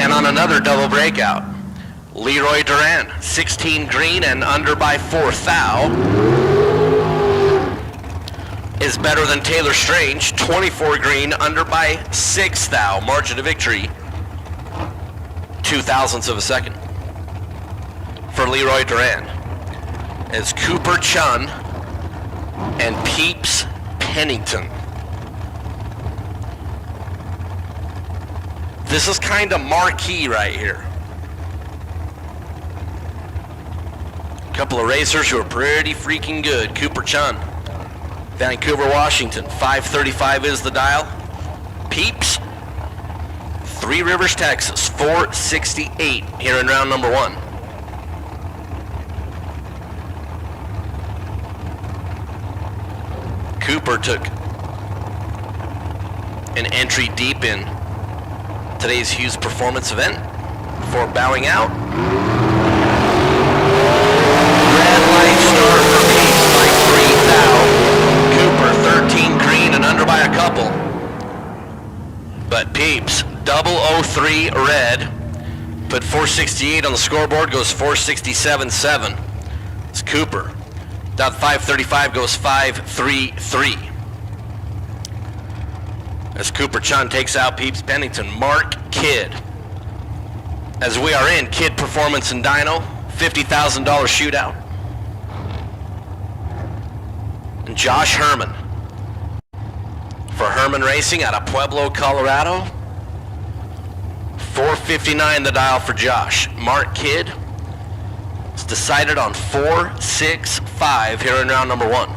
And on another double breakout, Leroy Duran, 16 green and under by 4 thou, is better than Taylor Strange, 24 green, under by 6 thou. Margin of victory, 0.02 of a second. For Leroy Duran is Cooper Chun and Peeps Pennington. This is kind of marquee right here. A couple of racers who are pretty freaking good. Cooper Chun, Vancouver, Washington, 535 is the dial. Peeps, Three Rivers, Texas, 468 here in round number 1. Cooper took an entry deep in today's Hughes Performance event before bowing out. Red light start for Peeps by 3 thou. Cooper 13 green and under by a couple. But Peeps 003 red, put 468 on the scoreboard, goes 467.7. It's Cooper. Dot 535 goes 533. As Cooper Chun takes out Peeps Pennington. Mark Kidd. As we are in Kidd Performance and Dyno, $50,000 shootout. And Josh Herman. For Herman Racing out of Pueblo, Colorado. 459 the dial for Josh. Mark Kidd. It's decided on 465 here in round number 1.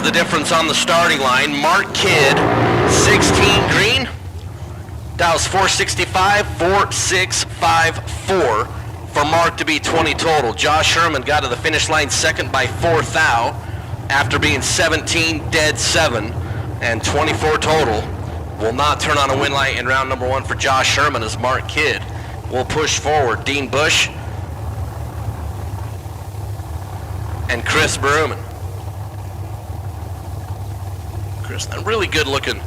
The difference on the starting line. Mark Kidd, 16 green, dials 465, 4654 for Mark to be 20 total. Josh Herman got to the finish line second by 4 thou after being 17 dead 7 and 24 total. Will not turn on a win light in round number 1 for Josh Herman as Mark Kidd will push forward. Dean Bush and Chris Berumen. Chris, a really good looking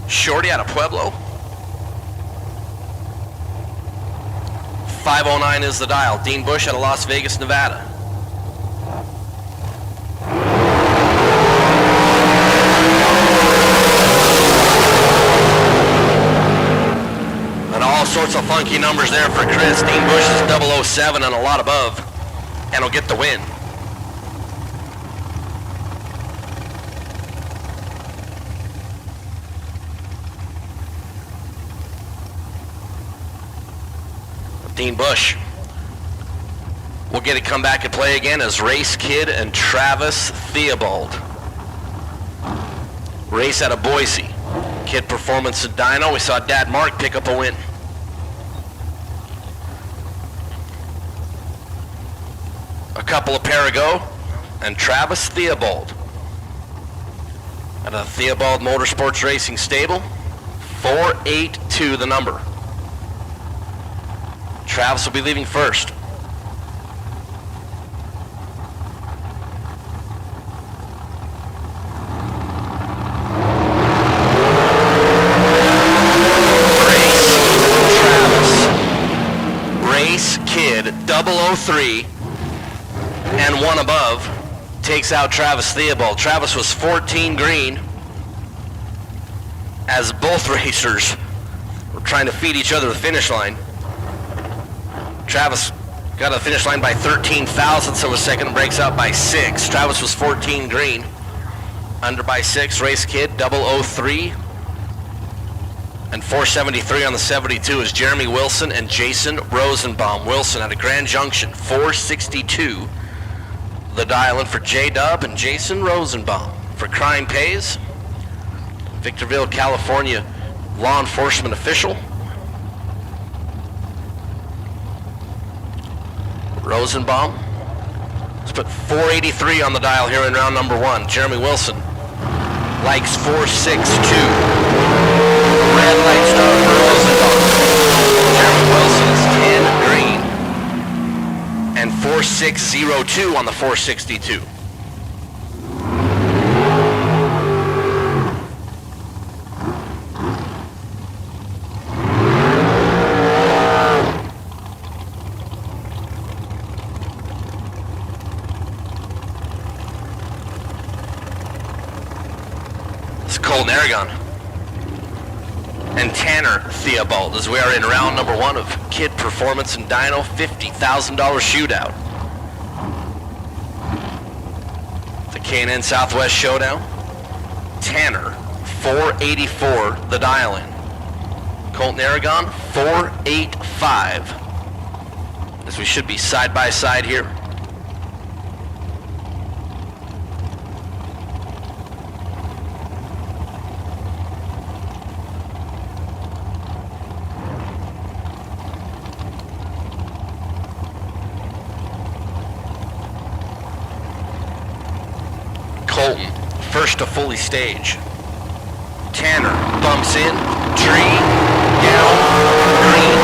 shorty out of Pueblo. 509 is the dial. Dean Bush out of Las Vegas, Nevada. And all sorts of funky numbers there for Chris. Dean Bush is 007 and a lot above, and will get the win. Dean Bush will get it come back and play again as Race Kidd and Travis Theobald. Race out of Boise. Kidd Performance and Dyno. We saw Dad Mark pick up a win. A couple of pair ago, and Travis Theobald at a Theobald Motorsports Racing stable. 482 the number. Travis will be leaving first. Race Kidd, 003, and 1 above, takes out Travis Theobald. Travis was 14 green as both racers were trying to feed each other the finish line. Travis got to the finish line by 13 thousandths of a second, breaks out by 6. Travis was 14 green, under by 6. Race Kidd, 003, and 473 on the 72 is Jeremy Wilson and Jason Rosenbaum. Wilson at a Grand Junction, 462. The dial-in for J-Dub and Jason Rosenbaum. For Crime Pays, Victorville, California law enforcement official. Rosenbaum. Let's put 483 on the dial here in round number 1. Jeremy Wilson likes 462. Red light star for Rosenthal. Jeremy Wilson is 10 green. And 4602 on the 462. Colton Aragon and Tanner Theobald as we are in round number 1 of Kidd Performance and Dyno $50,000 shootout. The K&N Southwest Showdown. Tanner 484 the dial in. Colton Aragon 485 as we should be side by side here. Colton, first to fully stage. Tanner bumps in, tree, down, green.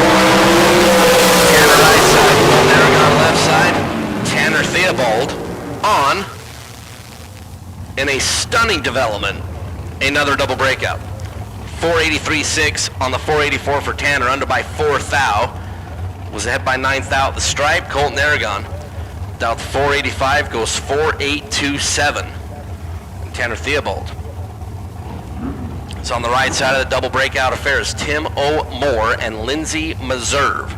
Tanner right side, Colton Aragon left side. Tanner Theobald on in a stunning development, another double breakout. 483.6 on the 484 for Tanner, under by 4 thou. Was ahead by 9 thou at the stripe. Colton Aragon down 485, goes 4827. Tanner Theobald. So on the right side of the double breakout affair is Tim O. Moore and Lindsey Meserve.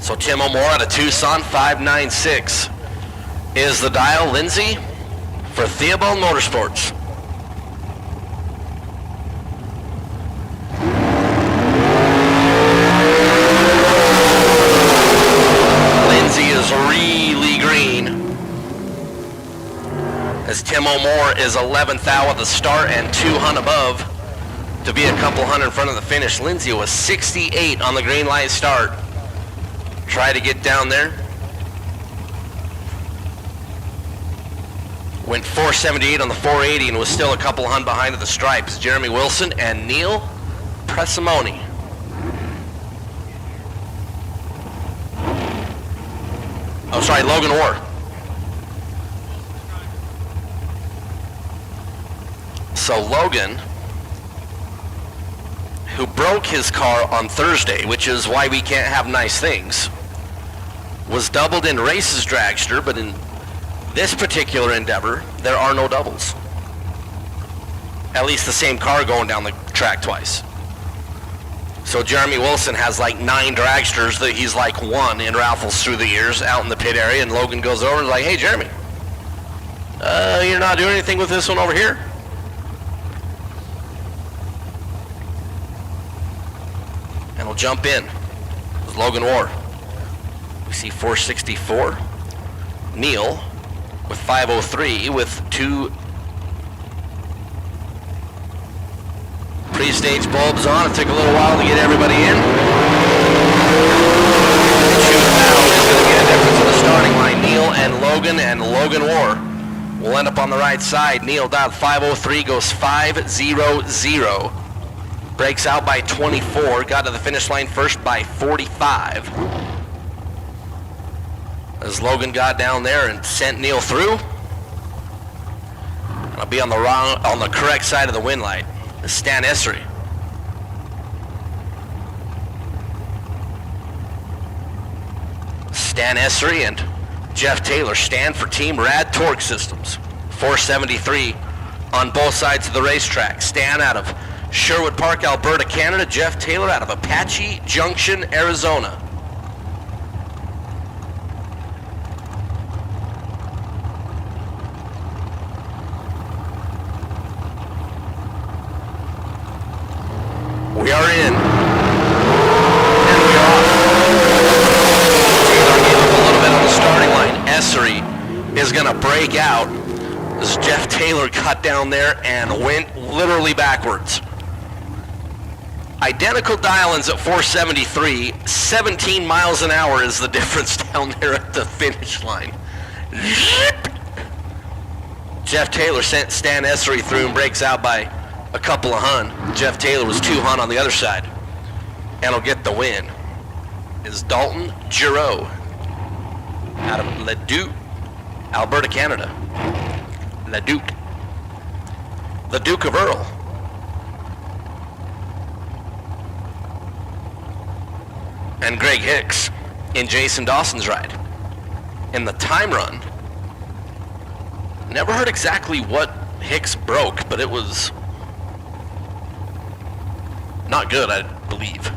So Tim O'More out of Tucson, 596 is the dial. Lindsay for Theobald Motorsports. Lindsay is really green as Tim O'More is 11th thou at the start and 200 above to be a couple hundred in front of the finish. Lindsay was 68 on the green light start. Try to get down there. Went 478 on the 480 and was still a couple hun behind at the stripes. Jeremy Wilson and Neil Presimoni. Oh, sorry, Logan Orr. So Logan, who broke his car on Thursday, which is why we can't have nice things, was doubled in races dragster, but in this particular endeavor, there are no doubles. At least the same car going down the track twice. So Jeremy Wilson has like 9 dragsters that he's like won in raffles through the years out in the pit area, and Logan goes over and is like, hey Jeremy, you're not doing anything with this one over here? And we'll jump in. It was Logan Orr. We see 464. Neil with 503 with 2 pre-stage bulbs on. It took a little while to get everybody in. 2 thou is going to get a difference in the starting line. Neil and Logan Orr will end up on the right side. Neil dialed 503, goes 500. Breaks out by 24, got to the finish line first by 45. As Logan got down there and sent Neil through. I'll be on the correct side of the wind light. Stan Essery. Stan Essery and Jeff Taylor stand for Team Rad Torque Systems. 473 on both sides of the racetrack. Stan out of Sherwood Park, Alberta, Canada. Jeff Taylor out of Apache Junction, Arizona. We are in. And we are off. break out as Jeff Taylor cut down there and went literally backwards. Identical dial-ins at 473, 17 miles an hour is the difference down there at the finish line. Jeff Taylor sent Stan Essery through and breaks out by a couple of hun. Jeff Taylor was 2 hun on the other side. And will get the win is Dalton Giroux out of Leduc, Alberta, Canada. Leduc. The Duke of Earl. And Greg Hicks in Jason Dawson's ride. In the time run, never heard exactly what Hicks broke, but it was not good, I believe.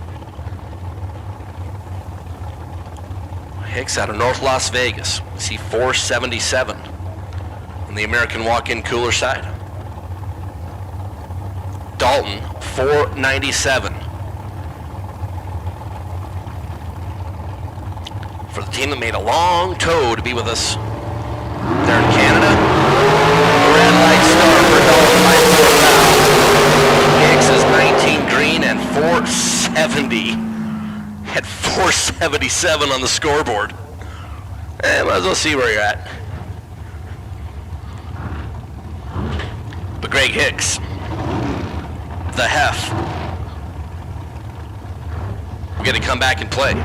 Hicks out of North Las Vegas. We see 477 on the American walk-in cooler side. Dalton, 497. For the team that made a long tow to be with us there in Canada. Red light star for Dalton by 4 Hicks is 19 green and 470. At 477 on the scoreboard. Might as well see where you're at. But Greg Hicks, the Hef, we're going to come back and play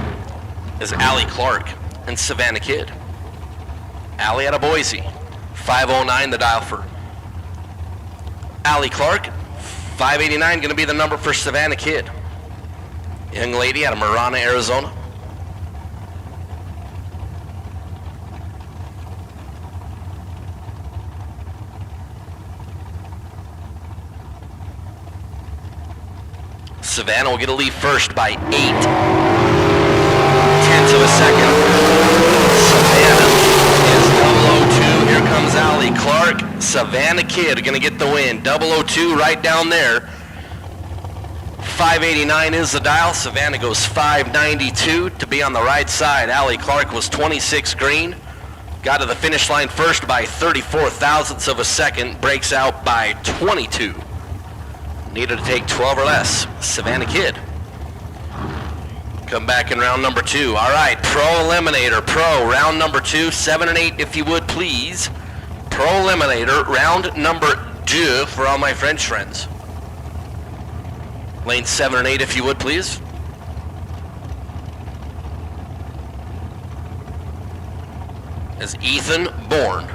is Allie Clark and Savannah Kidd. Allie out of Boise, 509 the dial for Allie Clark. 589 going to be the number for Savannah Kidd. Young lady out of Marana, Arizona. Savannah will get a lead first by 8 tenths of a second. Savannah is 002. Here comes Allie Clark. Savannah Kidd going to get the win. 002 right down there. 589 is the dial. Savannah goes 592 to be on the right side. Allie Clark was 26 green. Got to the finish line first by 34 thousandths of a second. Breaks out by 22. Needed to take 12 or less. Savannah Kidd. Come back in round number 2. All right, Pro Eliminator. Pro, round number 2. 7 and 8 if you would, please. Pro Eliminator, round number 2 for all my French friends. Lane 7 and 8 if you would, please. As Ethan Bourne.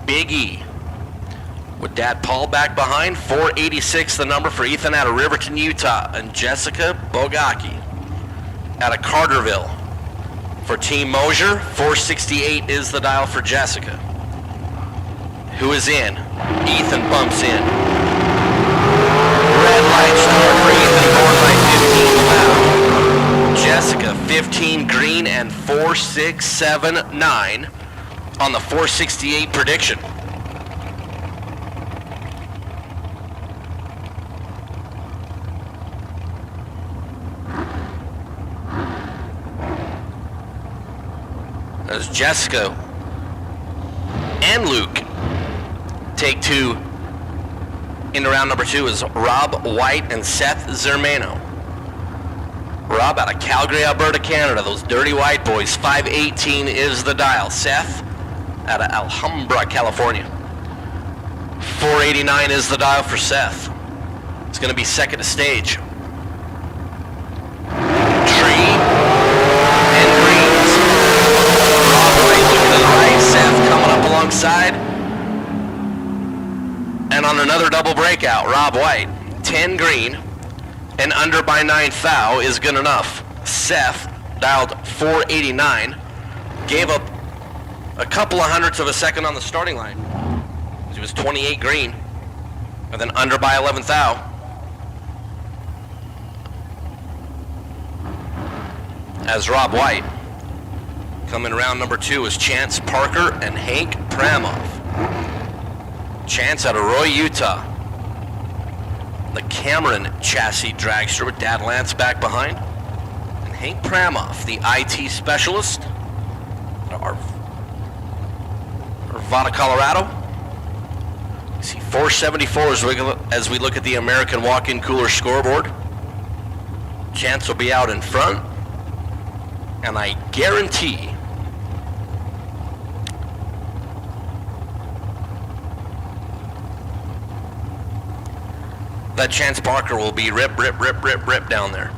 Big E. With Dad Paul back behind. 486 the number for Ethan out of Riverton, Utah. And Jessica Bogaki out of Carterville. For Team Mosier, 468 is the dial for Jessica. Who is in? Ethan bumps in. Red light start for Ethan Bourne by 15 wow. Jessica 15 green and 4679 on the 468 prediction. As Jessica and Luke take 2 into round number 2 is Rob White and Seth Zermano. Rob out of Calgary, Alberta, Canada. Those dirty white boys. 518 is the dial. Seth out of Alhambra, California. 489 is the dial for Seth. It's going to be second to stage. Tree and greens. Rob White looking to the right. Seth coming up alongside. And on another double breakout, Rob White, 10 green and under by 9 thou is good enough. Seth dialed 489, gave up a couple of hundredths of a second on the starting line. He was 28 green and then under by 11 thou. As Rob White, coming round number 2 is Chance Parker and Hank Pramoff. Chance out of Roy, Utah. The Cameron chassis dragster with Dad Lance back behind. And Hank Pramoff, the IT specialist. Our Nevada, Colorado. You see 474 as we look at the American Walk-In Cooler scoreboard. Chance will be out in front, and I guarantee that Chance Parker will be rip down there.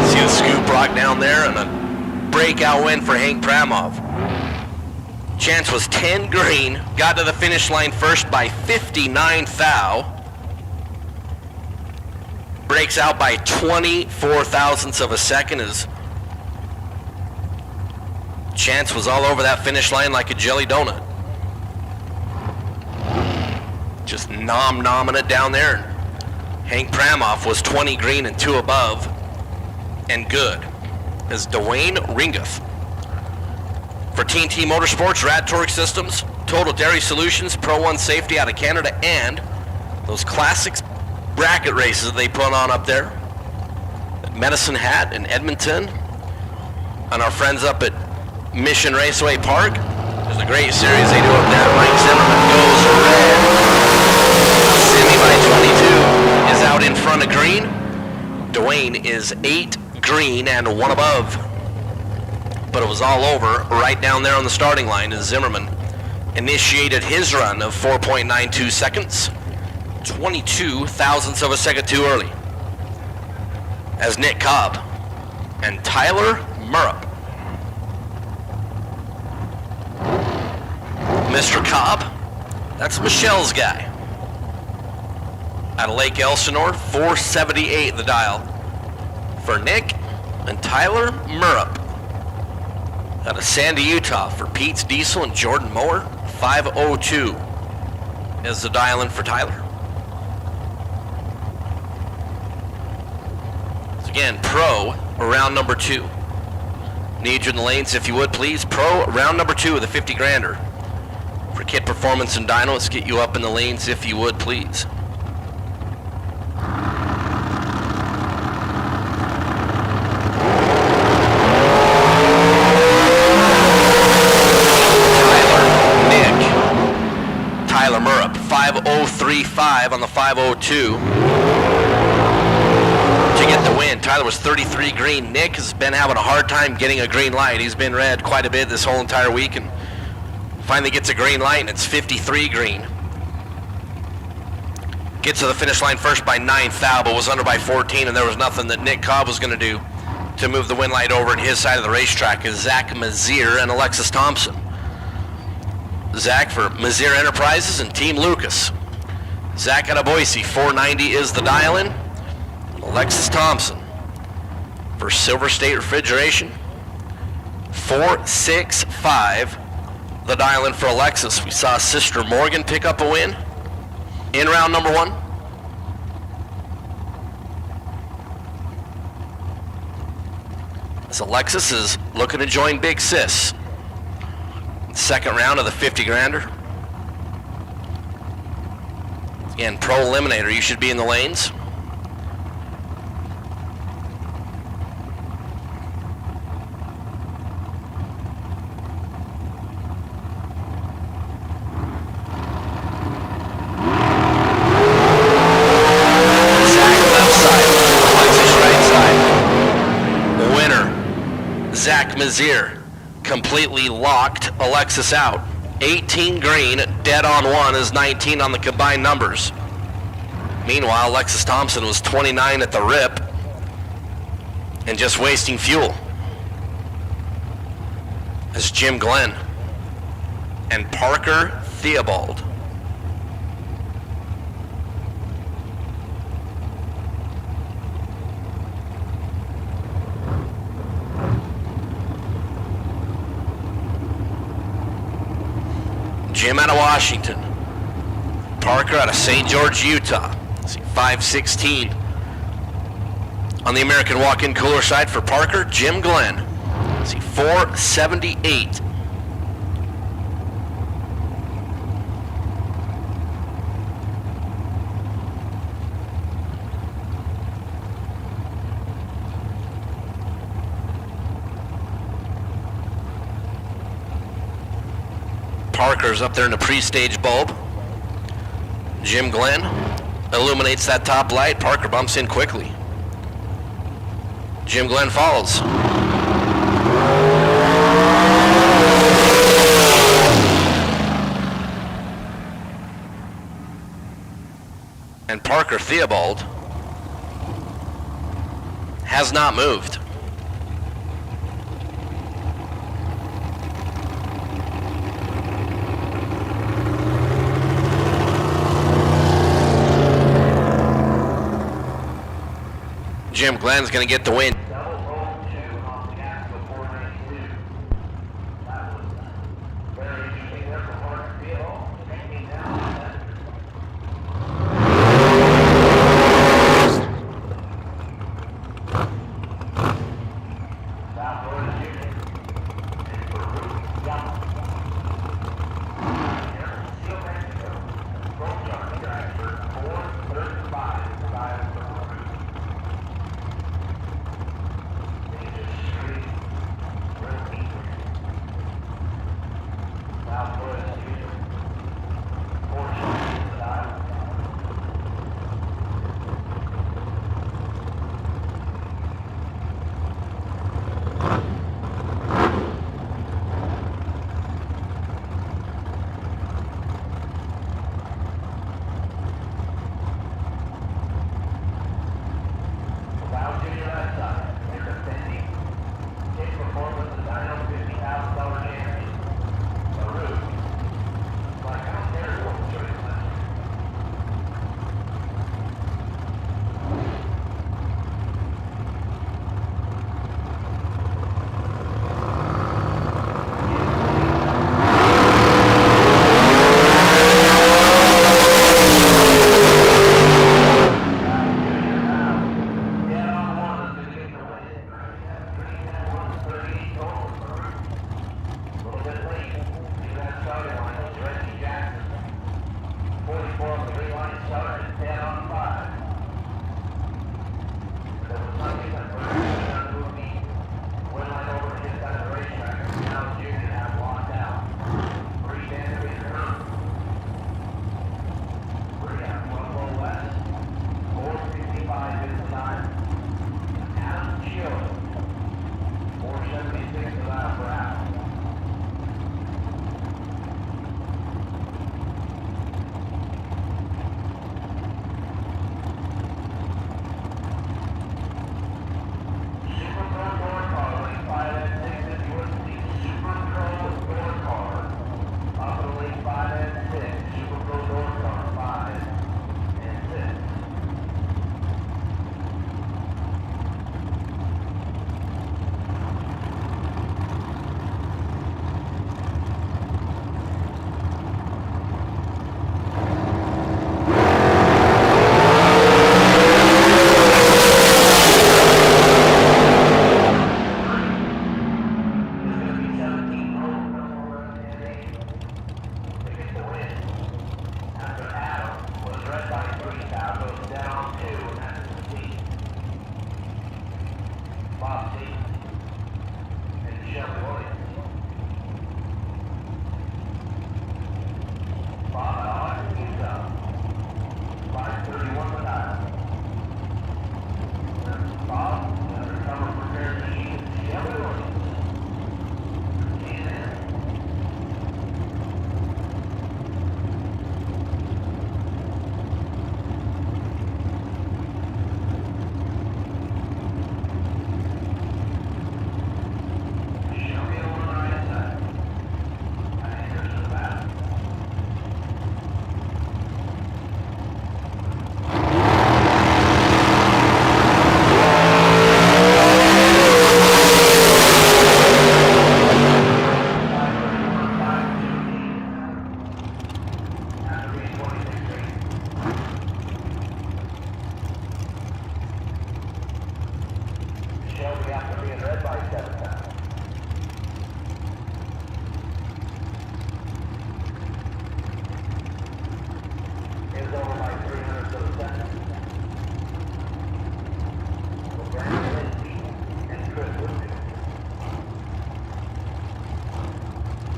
See the scoop rock down there, and a breakout win for Hank Pramov. Chance was 10 green, got to the finish line first by 59 thou. Breaks out by 24 thousandths of a second as Chance was all over that finish line like a jelly donut. Just nomming it down there. Hank Pramov was 20 green and 2 above and good as Dwayne Ringeth. For TNT Motorsports, Rad Torque Systems, Total Dairy Solutions, Pro One Safety out of Canada, and those classics bracket races they put on up there at Medicine Hat in Edmonton, and our friends up at Mission Raceway Park. There's a great series they do up there. Mike Zimmerman goes red. Simi by 22 is out in front of green. Dwayne is 8 green and 1 above. But it was all over right down there on the starting line as Zimmerman initiated his run of 4.92 seconds, 22 thousandths of a second too early. As Nick Cobb and Tyler Murrup. Mr. Cobb, that's Michelle's guy. Out of Lake Elsinore, 478 the dial. For Nick and Tyler Murrup. Out of Sandy, Utah, for Pete's Diesel and Jordan Mower, 502 is the dial in for Tyler. So again, pro round number 2. Need you in the lanes if you would please. Pro round number 2 of the 50 grander. For Kidd Performance and Dyno, let's get you up in the lanes if you would please. Tyler Murrup, 5035 on the 502 to get the win. Tyler was 33 green. Nick has been having a hard time getting a green light. He's been red quite a bit this whole entire week and finally gets a green light, and it's 53 green. Gets to the finish line first by 9 thou, but was under by 14, and there was nothing that Nick Cobb was going to do to move the win light over at his side of the racetrack is Zach Mazier and Alexis Thompson. Zach for Mazier Enterprises and Team Lucas. Zach out of Boise, 490 is the dial-in. Alexis Thompson for Silver State Refrigeration, 465 the dial-in for Alexis. We saw Sister Morgan pick up a win in round number 1. As Alexis is looking to join Big Sis. Second round of the 50 grander. Again, pro eliminator, you should be in the lanes. Zach left side, Alexis right side. Winner, Zach Mazier. Completely locked Alexis out. 18 green, dead on 1 is 19 on the combined numbers. Meanwhile, Alexis Thompson was 29 at the rip and just wasting fuel. As Jim Glenn and Parker Theobald. Jim out of Washington. Parker out of St. George, Utah. 516. On the American Walk-In Cooler side for Parker, Jim Glenn. 478. Parker's up there in the pre-stage bulb. Jim Glenn illuminates that top light. Parker bumps in quickly. Jim Glenn follows. And Parker Theobald has not moved. Jim Glenn's going to get the win.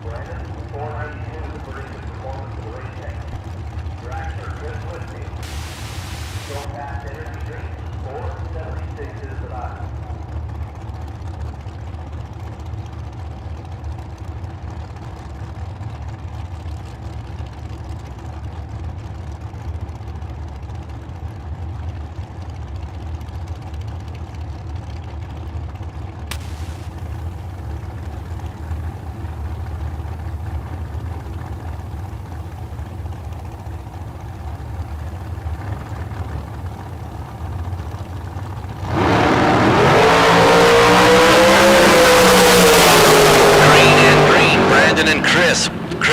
Brandon, 492.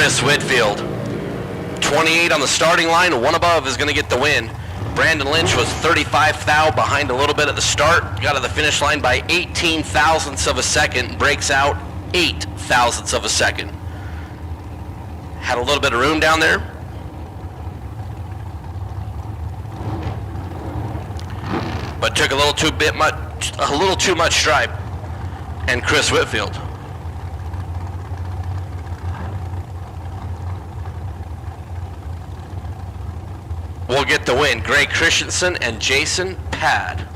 Chris Whitfield. 28 on the starting line, one above is going to get the win. Brandon Lynch was 35 thou behind a little bit at the start, got to the finish line by 18 thousandths of a second, breaks out 8 thousandths of a second. Had a little bit of room down there. But took a little too much stripe. And Chris Whitfield will get the win. Greg Christensen and Jason Pad.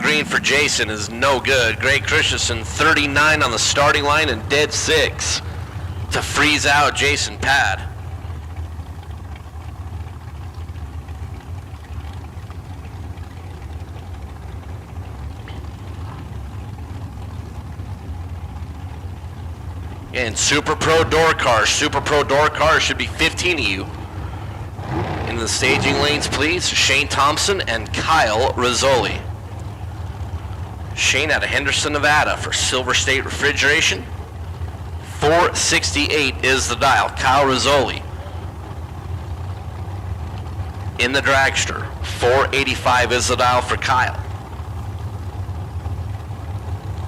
Green for Jason is no good. Greg Christensen 39 on the starting line and dead 6 to freeze out Jason Pad. And Super Pro door cars should be 15 of you. In the staging lanes, please. Shane Thompson and Kyle Rizzoli. Shane out of Henderson, Nevada for Silver State Refrigeration. 468 is the dial. Kyle Rizzoli in the dragster. 485 is the dial for Kyle.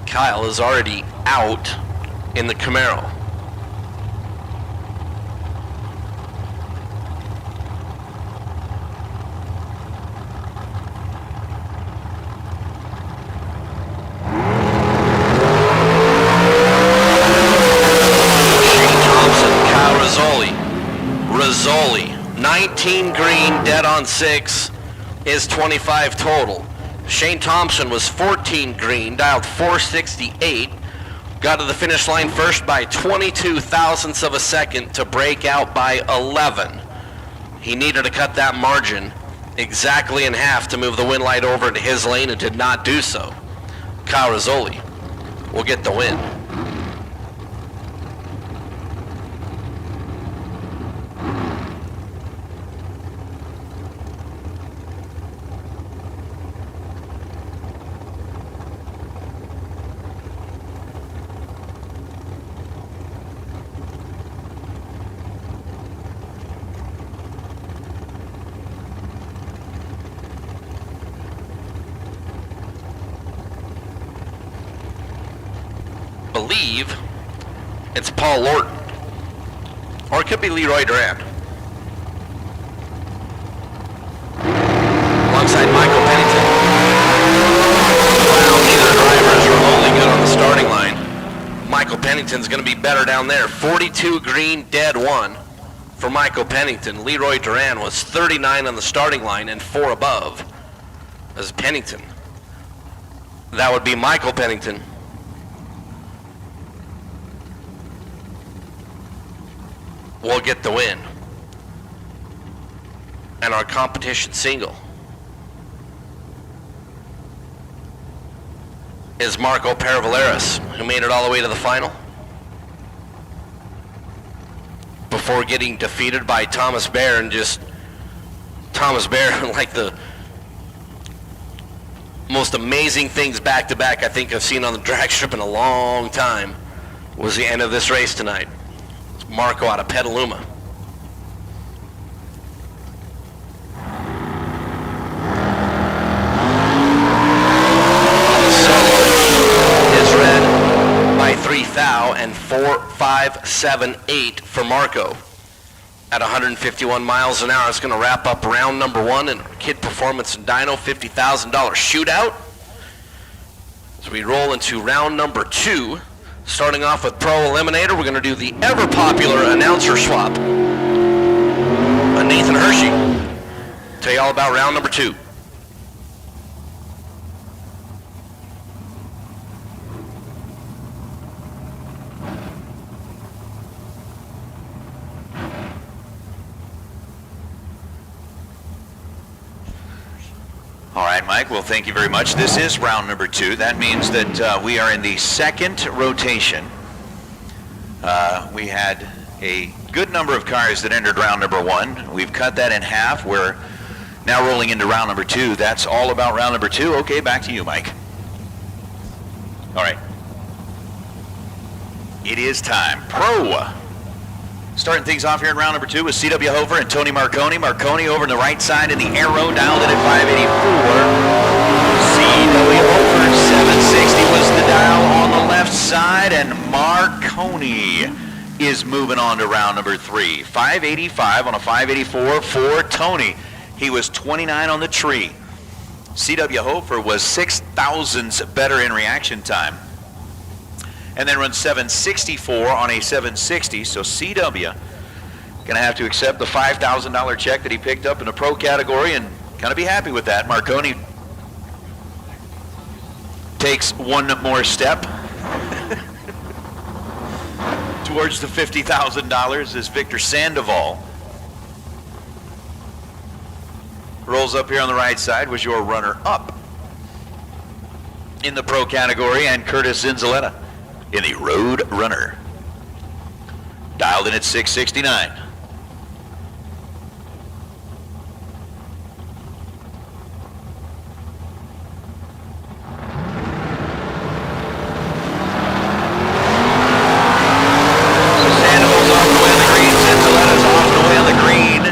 Kyle is already out in the Camaro. Rizzoli, 19 green, dead on 6, is 25 total. Shane Thompson was 14 green, dialed 468, got to the finish line first by 22 thousandths of a second to break out by 11. He needed to cut that margin exactly in half to move the win light over into his lane and did not do so. Kyle Rizzoli will get the win. Believe it's Paul Lorton, or it could be Leroy Duran. Alongside Michael Pennington. Wow, neither drivers are only good on the starting line. Michael Pennington's going to be better down there. 42 green, dead 1 for Michael Pennington. Leroy Duran was 39 on the starting line and 4 above as Pennington. That would be Michael Pennington. Will get the win. And our competition single is Marco Paravaleris, who made it all the way to the final before getting defeated by Thomas Bear. And just Thomas Bear, like the most amazing things back to back I think I've seen on the drag strip in a long time, was the end of this race tonight. Marco out of Petaluma. Solo is Thou, and 4.578 for Marco. At 151 miles an hour, it's going to wrap up round number 1 in Kidd Performance and Dyno $50,000 shootout. As we roll into round number 2, starting off with Pro Eliminator, we're going to do the ever-popular announcer swap. Nathan Hershey, tell you all about round number 2. All right, Mike, well, thank you very much. This is round number 2. That means that we are in the second rotation. We had a good number of cars that entered round number 1. We've cut that in half. We're now rolling into round number 2. That's all about round number 2. Okay, back to you, Mike. All right. It is time. Pro. Starting things off here in round number 2 with C.W. Hofer and Tony Marconi. Marconi over on the right side in the arrow, dialed in at 584. C.W. Hofer, 760 was the dial on the left side, and Marconi is moving on to round number 3. 585 on a 584 for Tony. He was 29 on the tree. C.W. Hofer was 6 thousandths better in reaction time, and then runs 764 on a 760. So CW gonna have to accept the $5,000 check that he picked up in the pro category and kind of be happy with that. Marconi takes one more step towards the $50,000 as Victor Sandoval rolls up here on the right side, was your runner-up in the pro category, and Curtis Zinzaletta in the Road Runner, dialed in at 669. So Sandoval's off and away on the green, Zinzaletta's off and away on the green,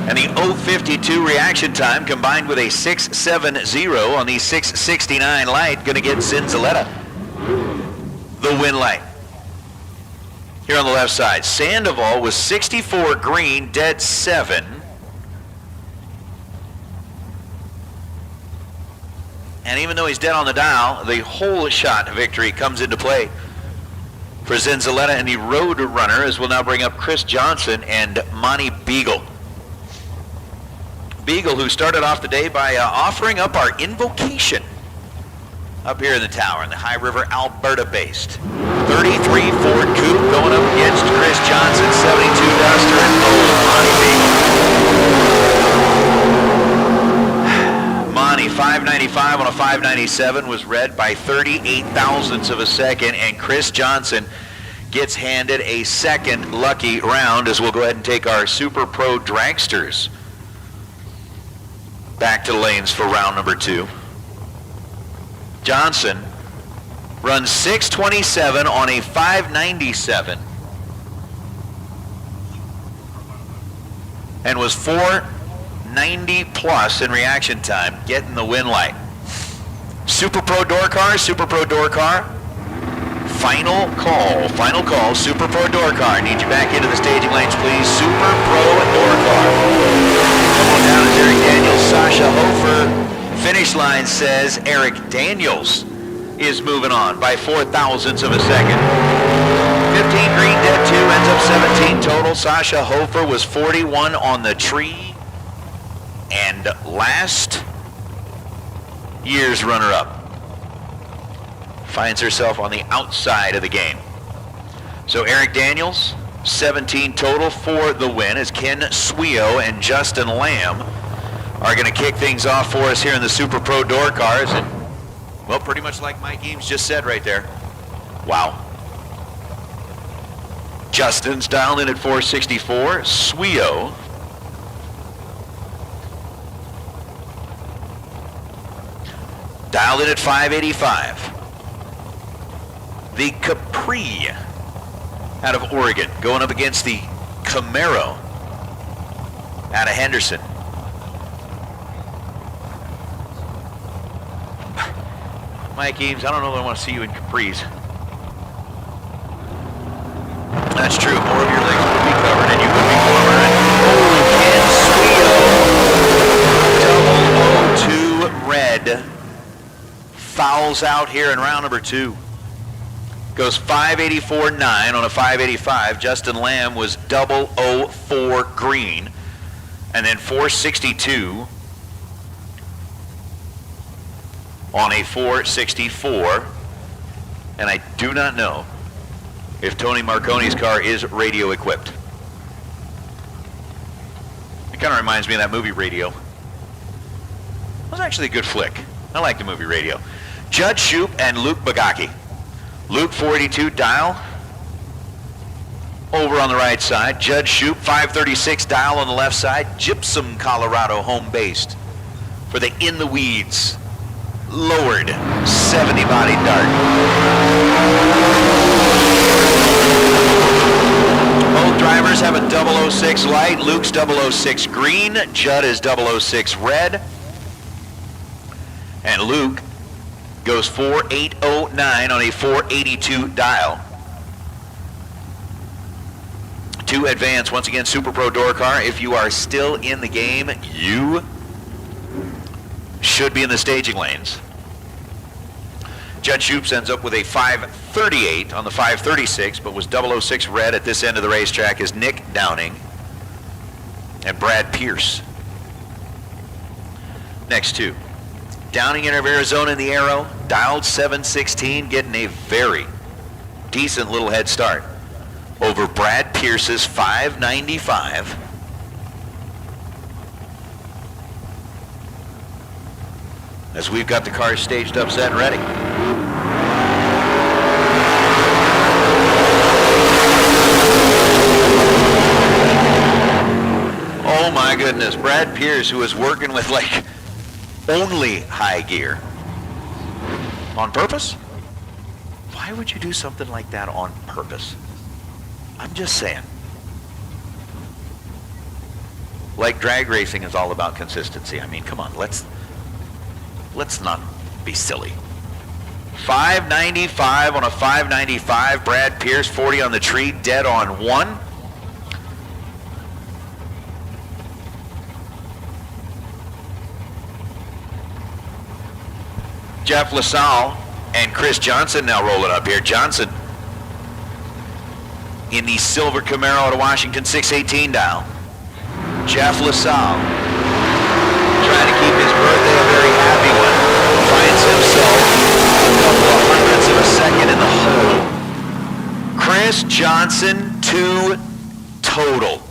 and the 052 reaction time combined with a 670 on the 669 light going to get Zinzaletta the win light. Here on the left side, Sandoval was 64 green, dead 7. And even though he's dead on the dial, the whole shot victory comes into play for Zinzaletta and the Road Runner, as we'll now bring up Chris Johnson and Monty Beagle. Beagle, who started off the day by offering up our invocation up here in the tower in the High River, Alberta based. 33 Ford Coupe going up against Chris Johnson, 72 Duster, and old Monty Beagle. Monty, 595 on a 597, was read by 38 thousandths of a second, and Chris Johnson gets handed a second lucky round, as we'll go ahead and take our Super Pro dragsters back to the lanes for round number 2. Johnson runs 627 on a 597 and was 490 plus in reaction time, getting the win light. Super Pro door car, final call, Super Pro door car. Need you back into the staging lanes, please. Super Pro door car. Come on down, it's Eric Daniels, Sasha Hofer. Finish line says Eric Daniels is moving on by 4 thousandths of a second. 15 green, dead 2, ends up 17 total. Sasha Hofer was 41 on the tree, and last year's runner-up finds herself on the outside of the game. So Eric Daniels, 17 total for the win, as Ken Swio and Justin Lamb are going to kick things off for us here in the Super Pro door cars. And, well, pretty much like Mike Eames just said right there. Wow. Justin's dialed in at 464. Swio dialed in at 585. The Capri out of Oregon going up against the Camaro out of Henderson. Mike Eames, I don't know if I want to see you in Capris. close out here in round number 2. Goes 584.9 on a 585. Justin Lamb was 004 green. And then 462 on a 464. And I do not know if Tony Marconi's car is radio equipped. It kind of reminds me of that movie Radio. It was actually a good flick. I like the movie Radio. Judd Shoup and Luke Bagaki. Luke 482 dial over on the right side. Judd Shoup 536 dial on the left side. Gypsum, Colorado, home based for the In the Weeds lowered 70 body dart. Both drivers have a 006 light. Luke's 006 green. Judd is 006 red. And Luke goes 4809 on a 482 dial. To advance, once again, Super Pro Door Car. If you are still in the game, you should be in the staging lanes. Judd Shoup ends up with a 538 on the 536, but was 006 red at this end of the racetrack is Nick Downing and Brad Pierce. Next two. Downing in of Arizona in the Aero, dialed 716, getting a very decent little head start over Brad Pierce's 595. As we've got the cars staged up, set, and ready. Oh my goodness, Brad Pierce, who is working with like only high gear. On purpose? Why would you do something like that on purpose? I'm just saying. Like drag racing is all about consistency. I mean, come on, let's not be silly. 595 on a 595. Brad Pierce, 40 on the tree, dead on 1. Jeff LaSalle and Chris Johnson now rolling up here. Johnson in the silver Camaro out of Washington, 618 dial. Jeff LaSalle trying to keep his birthday a very happy one. Finds himself a couple of hundredths of a second in the hole. Chris Johnson, 2 total.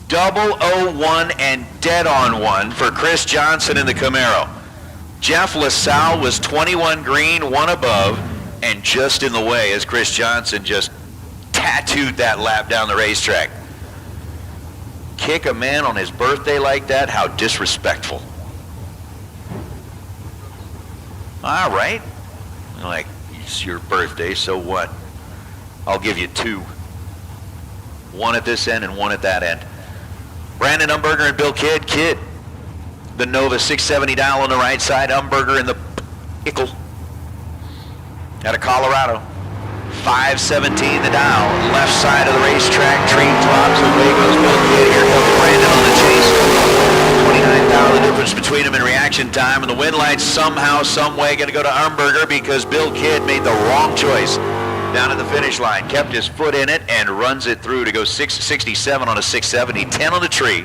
001 and dead on 1 for Chris Johnson in the Camaro. Jeff LaSalle was 21 green, 1 above, and just in the way as Chris Johnson just tattooed that lap down the racetrack. Kick a man on his birthday like that? How disrespectful. All right. Like, it's your birthday, so what? I'll give you 2. 1 at this end and 1 at that end. Brandon Umberger and Bill Kidd. Kidd, the Nova 670 dial on the right side. Umberger in the Ickle out of Colorado. 517 the dial, left side of the racetrack. Tree drops, away goes Bill Kidd. Here comes Brandon on the chase. 29,000 the difference between them in reaction time, and the win lights somehow, some way going to go to Umberger because Bill Kidd made the wrong choice down at the finish line. Kept his foot in it and runs it through to go 667 on a 670. 10 on the tree.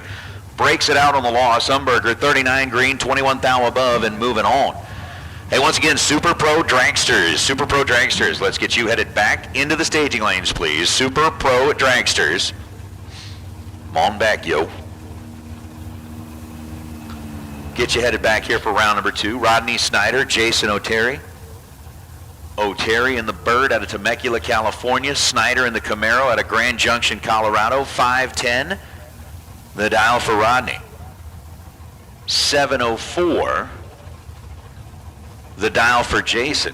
Breaks it out on the loss. Umberger, 39 green, 21 thou above, and moving on. Hey, once again, Super Pro Dragsters. Super Pro Dragsters. Let's get you headed back into the staging lanes, please. Super Pro Dragsters. Come on back, yo. Get you headed back here for round number 2. Rodney Snyder, Jason O'Terry. O'Terry in the Bird out of Temecula, California. Snyder in the Camaro out of Grand Junction, Colorado. 510. The dial for Rodney. 704. The dial for Jason.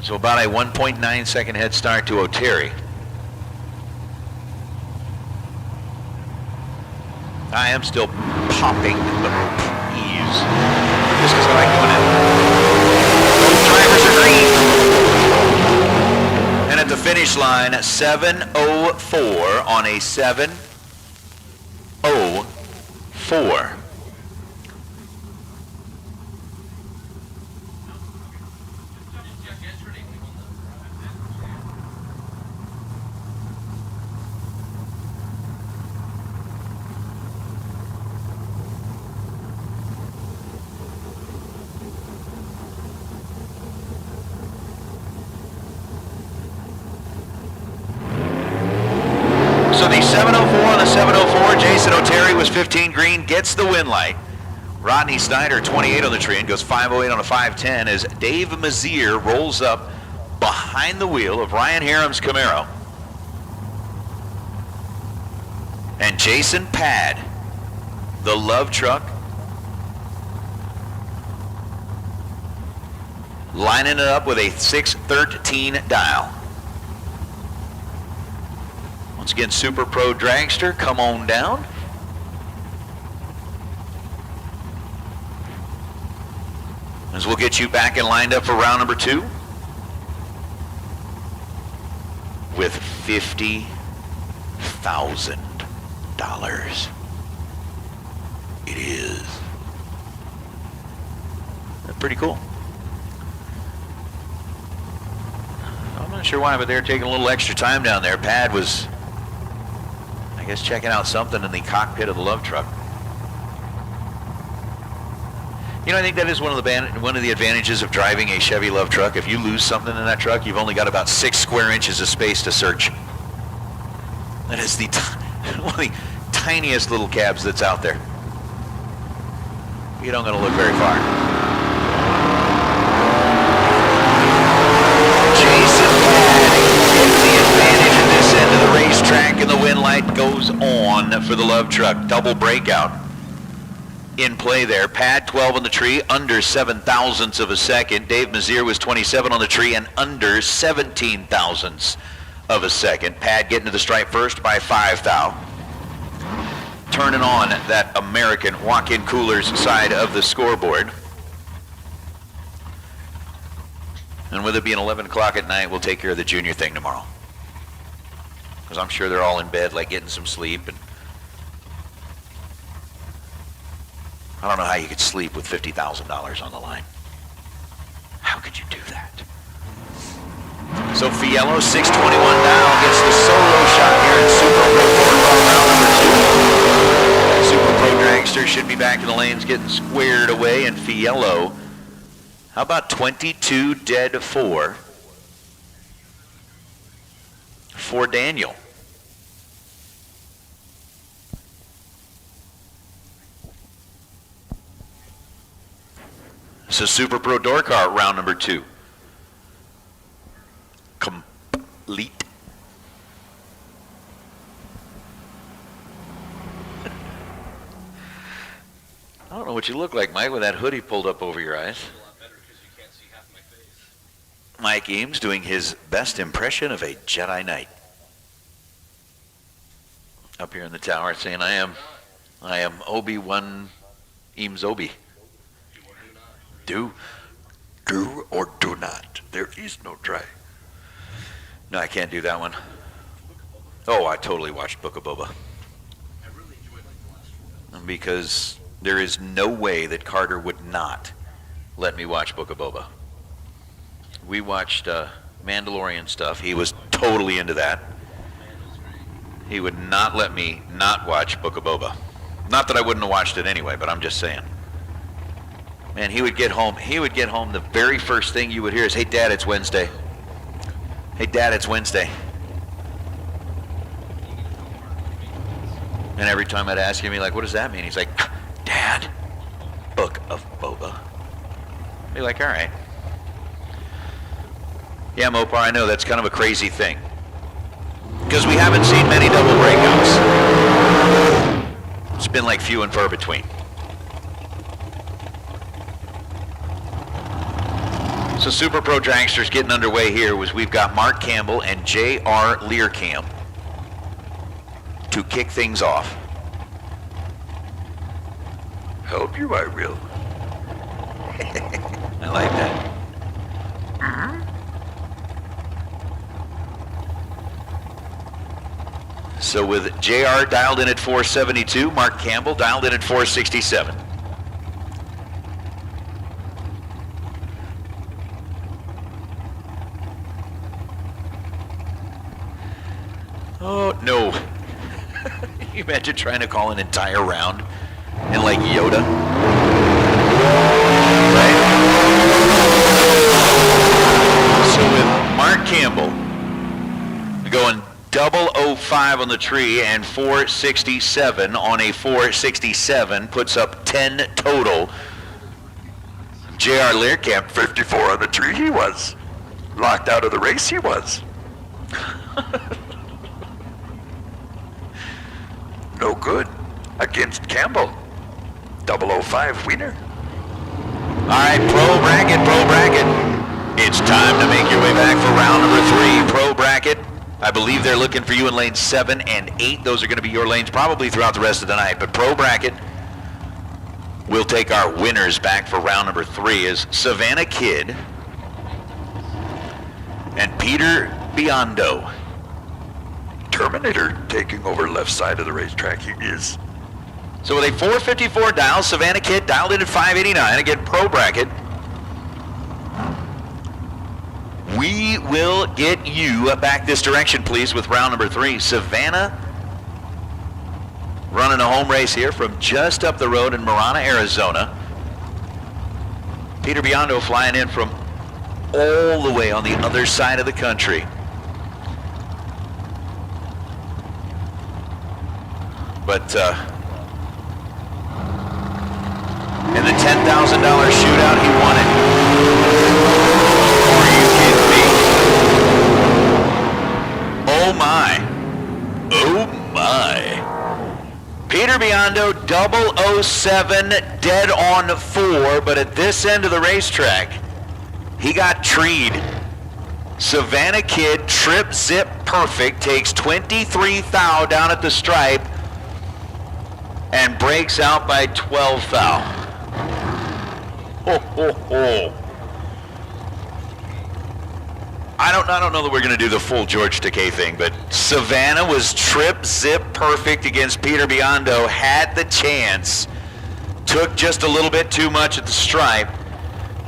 So about a 1.9 second head start to O'Terry. I am still popping the ease. Just because I like doing it. Both drivers are green. And at the finish line 7:04 on a 7:04. So the 7:04 on the 7:04, Jason O'Terry was 15 green, gets the win light. Rodney Snyder, 28 on the tree, and goes 5:08 on a 5:10 as Dave Mazier rolls up behind the wheel of Ryan Harem's Camaro. And Jason Pad, the Love Truck, lining it up with a 613 dial. Once again, Super Pro Dragster, come on down. As we'll get you back and lined up for round number 2 with $50,000. It is. That's pretty cool. I'm not sure why, but they're taking a little extra time down there. Pad was, I guess, checking out something in the cockpit of the Love Truck. You know, I think that is one of the advantages of driving a Chevy Love Truck. If you lose something in that truck, you've only got about 6 square inches of space to search. That is the one of the tiniest little cabs that's out there. You don't got to look very far. Jason Pad gets the advantage at this end of the racetrack, and the win light goes on for the Love Truck. Double breakout in play there. Pad 12 on the tree, under 7 thousandths of a second. Dave Mazier was 27 on the tree and under 17 thousandths of a second. Pad getting to the stripe first by 5 thou. Turning on that American walk-in coolers side of the scoreboard. And with it being 11 o'clock at night, we'll take care of the junior thing tomorrow. Because I'm sure they're all in bed, like getting some sleep. And I don't know how you could sleep with $50,000 on the line. How could you do that? So Fiello, 621 down, gets the solo shot here in Super Pro round number 2. Super Pro Dragster should be back in the lanes getting squared away, and Fiello, how about 22 dead for Daniel? So Super Pro Door Car round number 2. Complete. I don't know what you look like, Mike, with that hoodie pulled up over your eyes. A lot better because you can't see half my face. Mike Eames doing his best impression of a Jedi Knight. Up here in the tower saying, I am Obi-Wan Eames Obi. Do or do not. There is no try. No, I can't do that one. Oh, I totally watched Book of Boba. I really enjoyed like the last few. Because there is no way that Carter would not let me watch Book of Boba. We watched Mandalorian stuff. He was totally into that. He would not let me not watch Book of Boba. Not that I wouldn't have watched it anyway, but I'm just saying. Man, he would get home, the very first thing you would hear is, hey, Dad, it's Wednesday. Hey, Dad, it's Wednesday. And every time I'd ask him, he'd be like, what does that mean? He's like, Dad, Book of Boba. I'd be like, all right. Yeah, Mopar, I know, that's kind of a crazy thing. Because we haven't seen many double breakouts. It's been like few and far between. So Super Pro Dragsters getting underway here was we've got Mark Campbell and J.R. Learcamp to kick things off. Help you, I will. I like that. So with JR dialed in at 472, Mark Campbell dialed in at 467. Oh, no. Can you imagine trying to call an entire round in like Yoda? Right? So with Mark Campbell going 005 on the tree and 467 on a 467 puts up 10 total. J.R. Learcamp 54 on the tree, he was. Locked out of the race, he was. No good against Campbell. 005 winner. All right, pro bracket. It's time to make your way back for round number 3. Pro bracket. I believe they're looking for you in lanes 7 and 8. Those are going to be your lanes probably throughout the rest of the night. But pro bracket, we'll take our winners back for round number 3 is Savannah Kidd and Peter Biondo. Terminator taking over left side of the racetrack, he is. So with a 454 dial, Savannah Kidd dialed in at 589. Again, pro bracket. We will get you back this direction, please, with round number 3. Savannah running a home race here from just up the road in Marana, Arizona. Peter Biondo flying in from all the way on the other side of the country. But in the $10,000 shootout, he won it. Are you kidding me? Oh my. Oh my. Peter Biondo, 007, dead on 4, but at this end of the racetrack, he got treed. Savannah Kidd, trip zip perfect, takes 23 thou down at the stripe, and breaks out by 12 thou. Ho, ho, ho. I don't know that we're going to do the full George Takei thing, but Savannah was trip zip perfect against Peter Biondo, had the chance, took just a little bit too much at the stripe.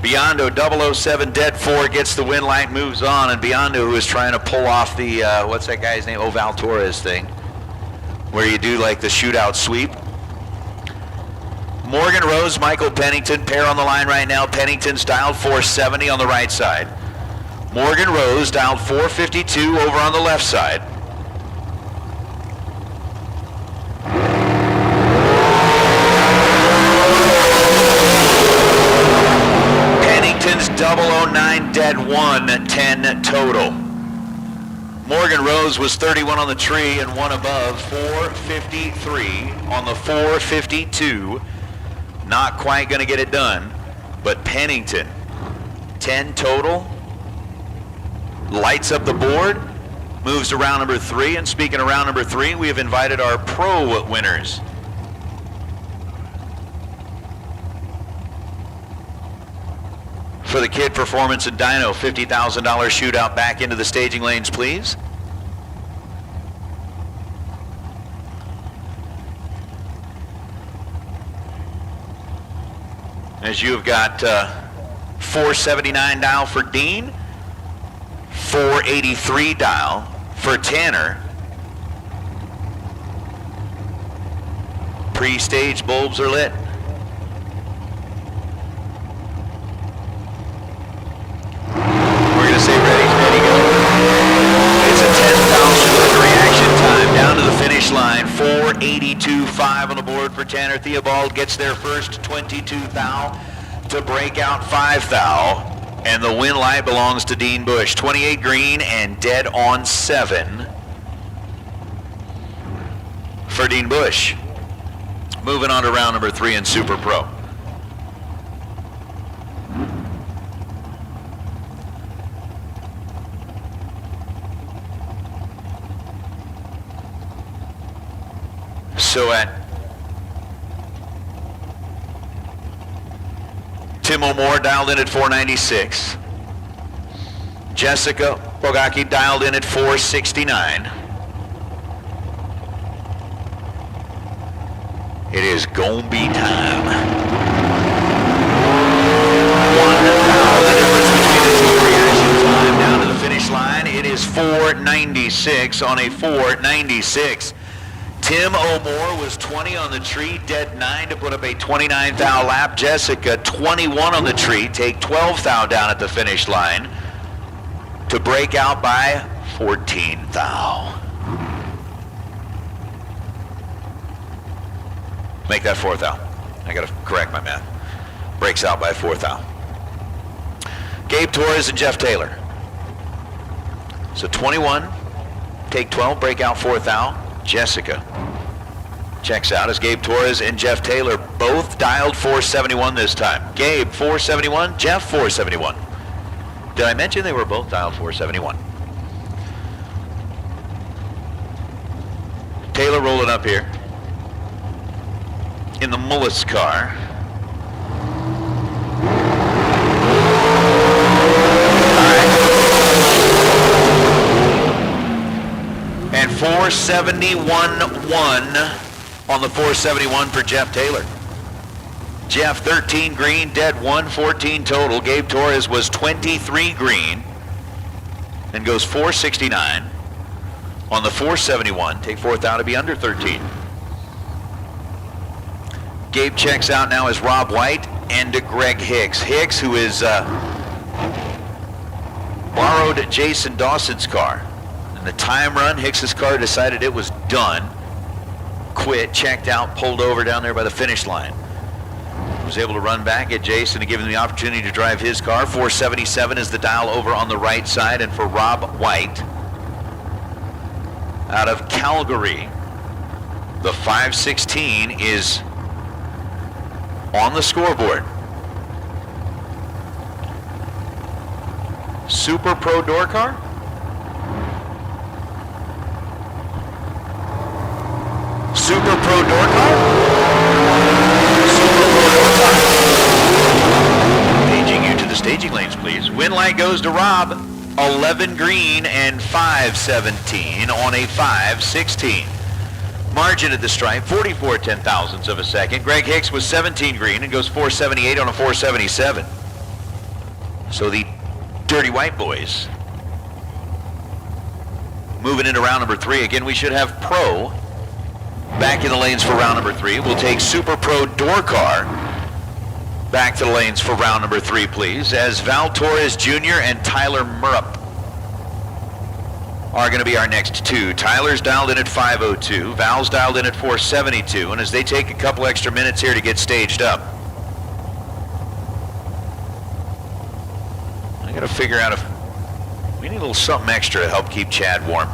Biondo, 007, dead 4, gets the win light, moves on, and Biondo, who is trying to pull off the, what's that guy's name, Oval Torres thing, where you do like the shootout sweep. Morgan Rose, Michael Pennington, pair on the line right now. Pennington's dialed 470 on the right side. Morgan Rose dialed 452 over on the left side. Pennington's 009 dead 1, 10 total. Morgan Rose was 31 on the tree and 1 above, 453 on the 452. Not quite going to get it done, but Pennington, 10 total, lights up the board, moves to round number 3, and speaking of round number 3, we have invited our pro winners. For the Kidd Performance and Dyno $50,000 shootout, back into the staging lanes, please. As you have got 479 dial for Dean, 483 dial for Tanner. Pre-stage bulbs are lit. We're going to say ready, steady, go. It's a 10,000 reaction time down to the finish line. 482.5 on the board for Tanner Theobald. Gets there first, 22 thou to break out 5 thou. And the win light belongs to Dean Bush. 28 green and dead on 7 for Dean Bush. Moving on to round number 3 in Super Pro. So at Tim O'More dialed in at 496. Jessica Bogacki dialed in at 469. It is gonna be time. 1 thou, the difference between the two reaction time down to the finish line. It is 4:96 on a 4:96. Tim O'More was 20 on the tree, dead 9 to put up a 29 thou lap. Jessica 21 on the tree, take 12 thou down at the finish line to break out by 14 thou. Make that 4 thou. I gotta correct my math. Breaks out by 4 thou. Gabe Torres and Jeff Taylor. So 21, take 12, break out 4 thou. Jessica checks out as Gabe Torres and Jeff Taylor both dialed 471 this time. Gabe 471, Jeff 471. Did I mention they were both dialed 471? Taylor rolling up here in the Mullis car. And 471-1 on the 471 for Jeff Taylor. Jeff 13 green, dead 1, 14 total. Gabe Torres was 23 green and goes 469 on the 471. Take 4th out to be under 13. Gabe checks out now as Rob White and Greg Hicks. Hicks, who is borrowed Jason Dawson's car. In the time run, Hicks's car decided it was done. Quit, checked out, pulled over down there by the finish line. Was able to run back at Jason to give him the opportunity to drive his car. 477 is the dial over on the right side. And for Rob White, out of Calgary, the 516 is on the scoreboard. Super Pro door car? Super Pro door car? Super Pro door car. Paging you to the staging lanes, please. Win light goes to Rob. 11 green and 517 on a 516. Margin at the stripe, 44 ten-thousandths of a second. Greg Hicks was 17 green and goes 478 on a 477. So the Dirty White Boys moving into round number 3. Again, we should have Pro back in the lanes for round number 3. We'll take Super Pro door car back to the lanes for round number 3, please, as Val Torres Jr. and Tyler Murrup are going to be our next two. Tyler's dialed in at 502, Val's dialed in at 472, and as they take a couple extra minutes here to get staged up, I got to figure out if we need a little something extra to help keep Chad warm.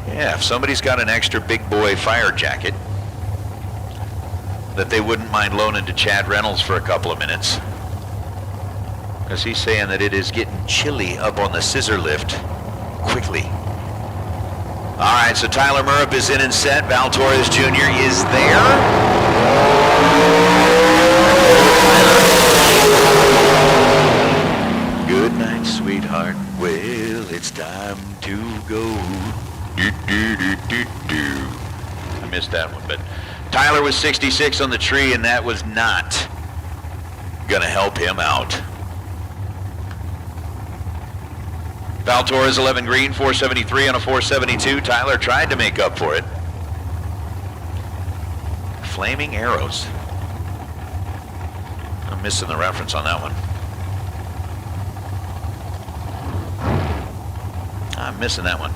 Yeah, if somebody's got an extra big boy fire jacket that they wouldn't mind loaning to Chad Reynolds for a couple of minutes, because he's saying that it is getting chilly up on the scissor lift quickly. All right, so Tyler Murrup is in and set. Val Torres Jr. is there. Good night, sweetheart. Well, it's time to go. Do, do, do, do, do. I missed that one, but Tyler was 66 on the tree, and that was not going to help him out. Val Torres 11 green, 473 on a 472. Tyler tried to make up for it. Flaming Arrows. I'm missing the reference on that one. I'm missing that one.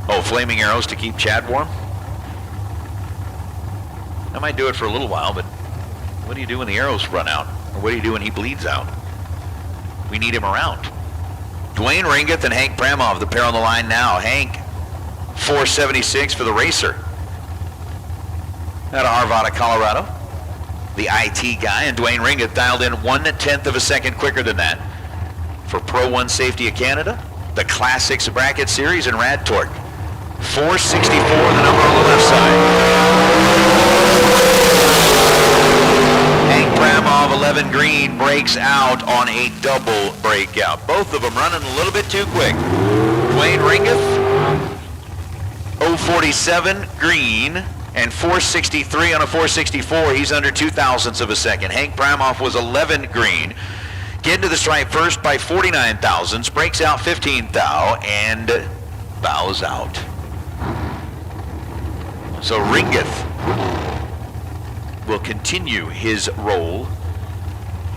Oh, Flaming Arrows to keep Chad warm? I might do it for a little while, but what do you do when the arrows run out? Or what do you do when he bleeds out? We need him around. Dwayne Ringeth and Hank Pramov, the pair on the line now. Hank, 476 for the racer. Out of Arvada, Colorado. The IT guy, and Dwayne Ringeth dialed in 1/10 of a second quicker than that. For Pro 1 Safety of Canada, the Classics Bracket Series, and Rad Torque. 464, the number on the left side. Hank Pramov, 11 green, breaks out on a double break. breakout. Both of them running a little bit too quick. Dwayne Ringeth, 047 green, and 463 on a 464. He's under 2,000ths of a second. Hank Primoff was 11 green. Getting to the stripe first by 49 thousandths, breaks out 15 thou, and bows out. So Ringeth will continue his role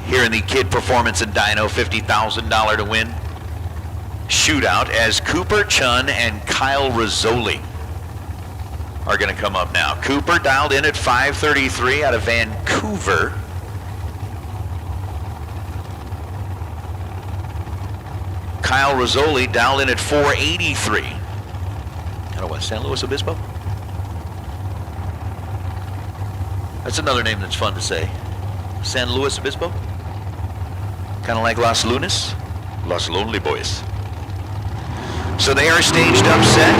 here in the Kidd Performance and Dyno $50,000 to win shootout as Cooper Chun and Kyle Rizzoli are going to come up now. Cooper dialed in at 533 out of Vancouver. Kyle Rizzoli dialed in at 483. Out of what, San Luis Obispo? That's another name that's fun to say. San Luis Obispo? Kind of like Los Lunas? Los Lonely Boys. So they are staged up set.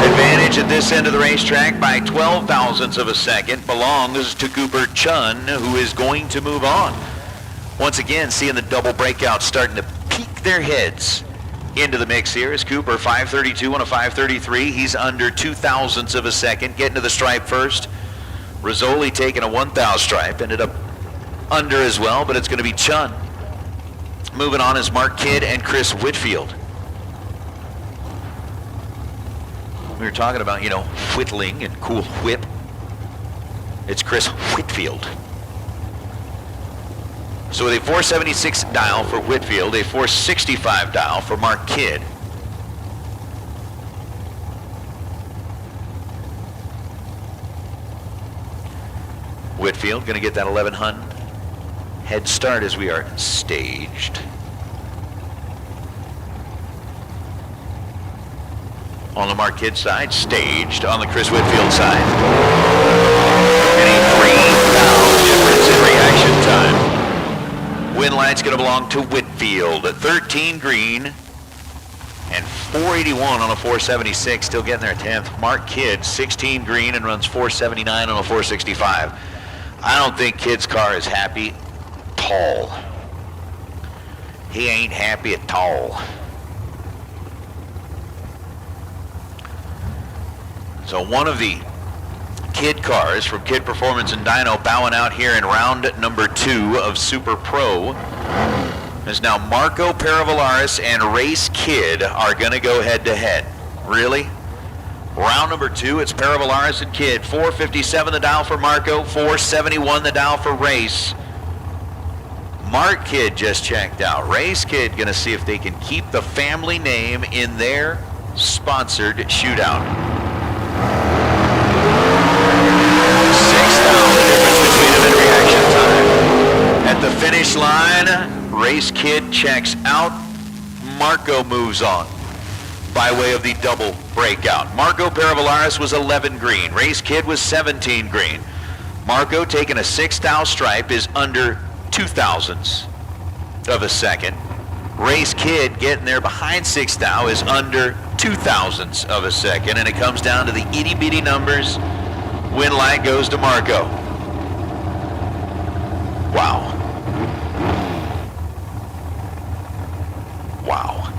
Advantage at this end of the racetrack by 12 thousandths of a second belongs to Cooper Chun, who is going to move on. Once again, seeing the double breakout starting to peek their heads into the mix here is Cooper, 532 on a 533. He's under 2,000ths of a second, getting to the stripe first. Rizzoli taking a 1,000 stripe, ended up under as well, but it's going to be Chun. Moving on is Mark Kidd and Chris Whitfield. We were talking about, you know, whittling and cool whip. It's Chris Whitfield. So with a 476 dial for Whitfield, a 465 dial for Mark Kidd. Whitfield going to get that 1100 head start as we are staged. On the Mark Kidd side, staged on the Chris Whitfield side. And a 3 difference in reaction time. Win line's going to belong to Whitfield at 13 green and 481 on a 476, still getting there 10th. Mark Kidd, 16 green and runs 479 on a 465. I don't think Kidd's car is happy at all. He ain't happy at all. So one of the Kidd cars from Kidd Performance and Dyno bowing out here in round number 2 of Super Pro is now Marco Paravalaris and Race Kidd are going to go head to head. Really? Round number 2, it's Paravalaris and Kidd. 457 the dial for Marco, 471 the dial for Race. Mark Kidd just checked out. Race Kidd going to see if they can keep the family name in their sponsored shootout. 6,000 difference between them in reaction time. At the finish line, Race Kidd checks out. Marco moves on by way of the double breakout. Marco Paravalaris was 11 green. Race Kidd was 17 green. Marco taking a 6,000 stripe is under 2,000ths of a second. Race Kidd getting there behind 6,000 is under 2,000ths of a second, and it comes down to the itty bitty numbers. Win light goes to Marco. Wow. Wow.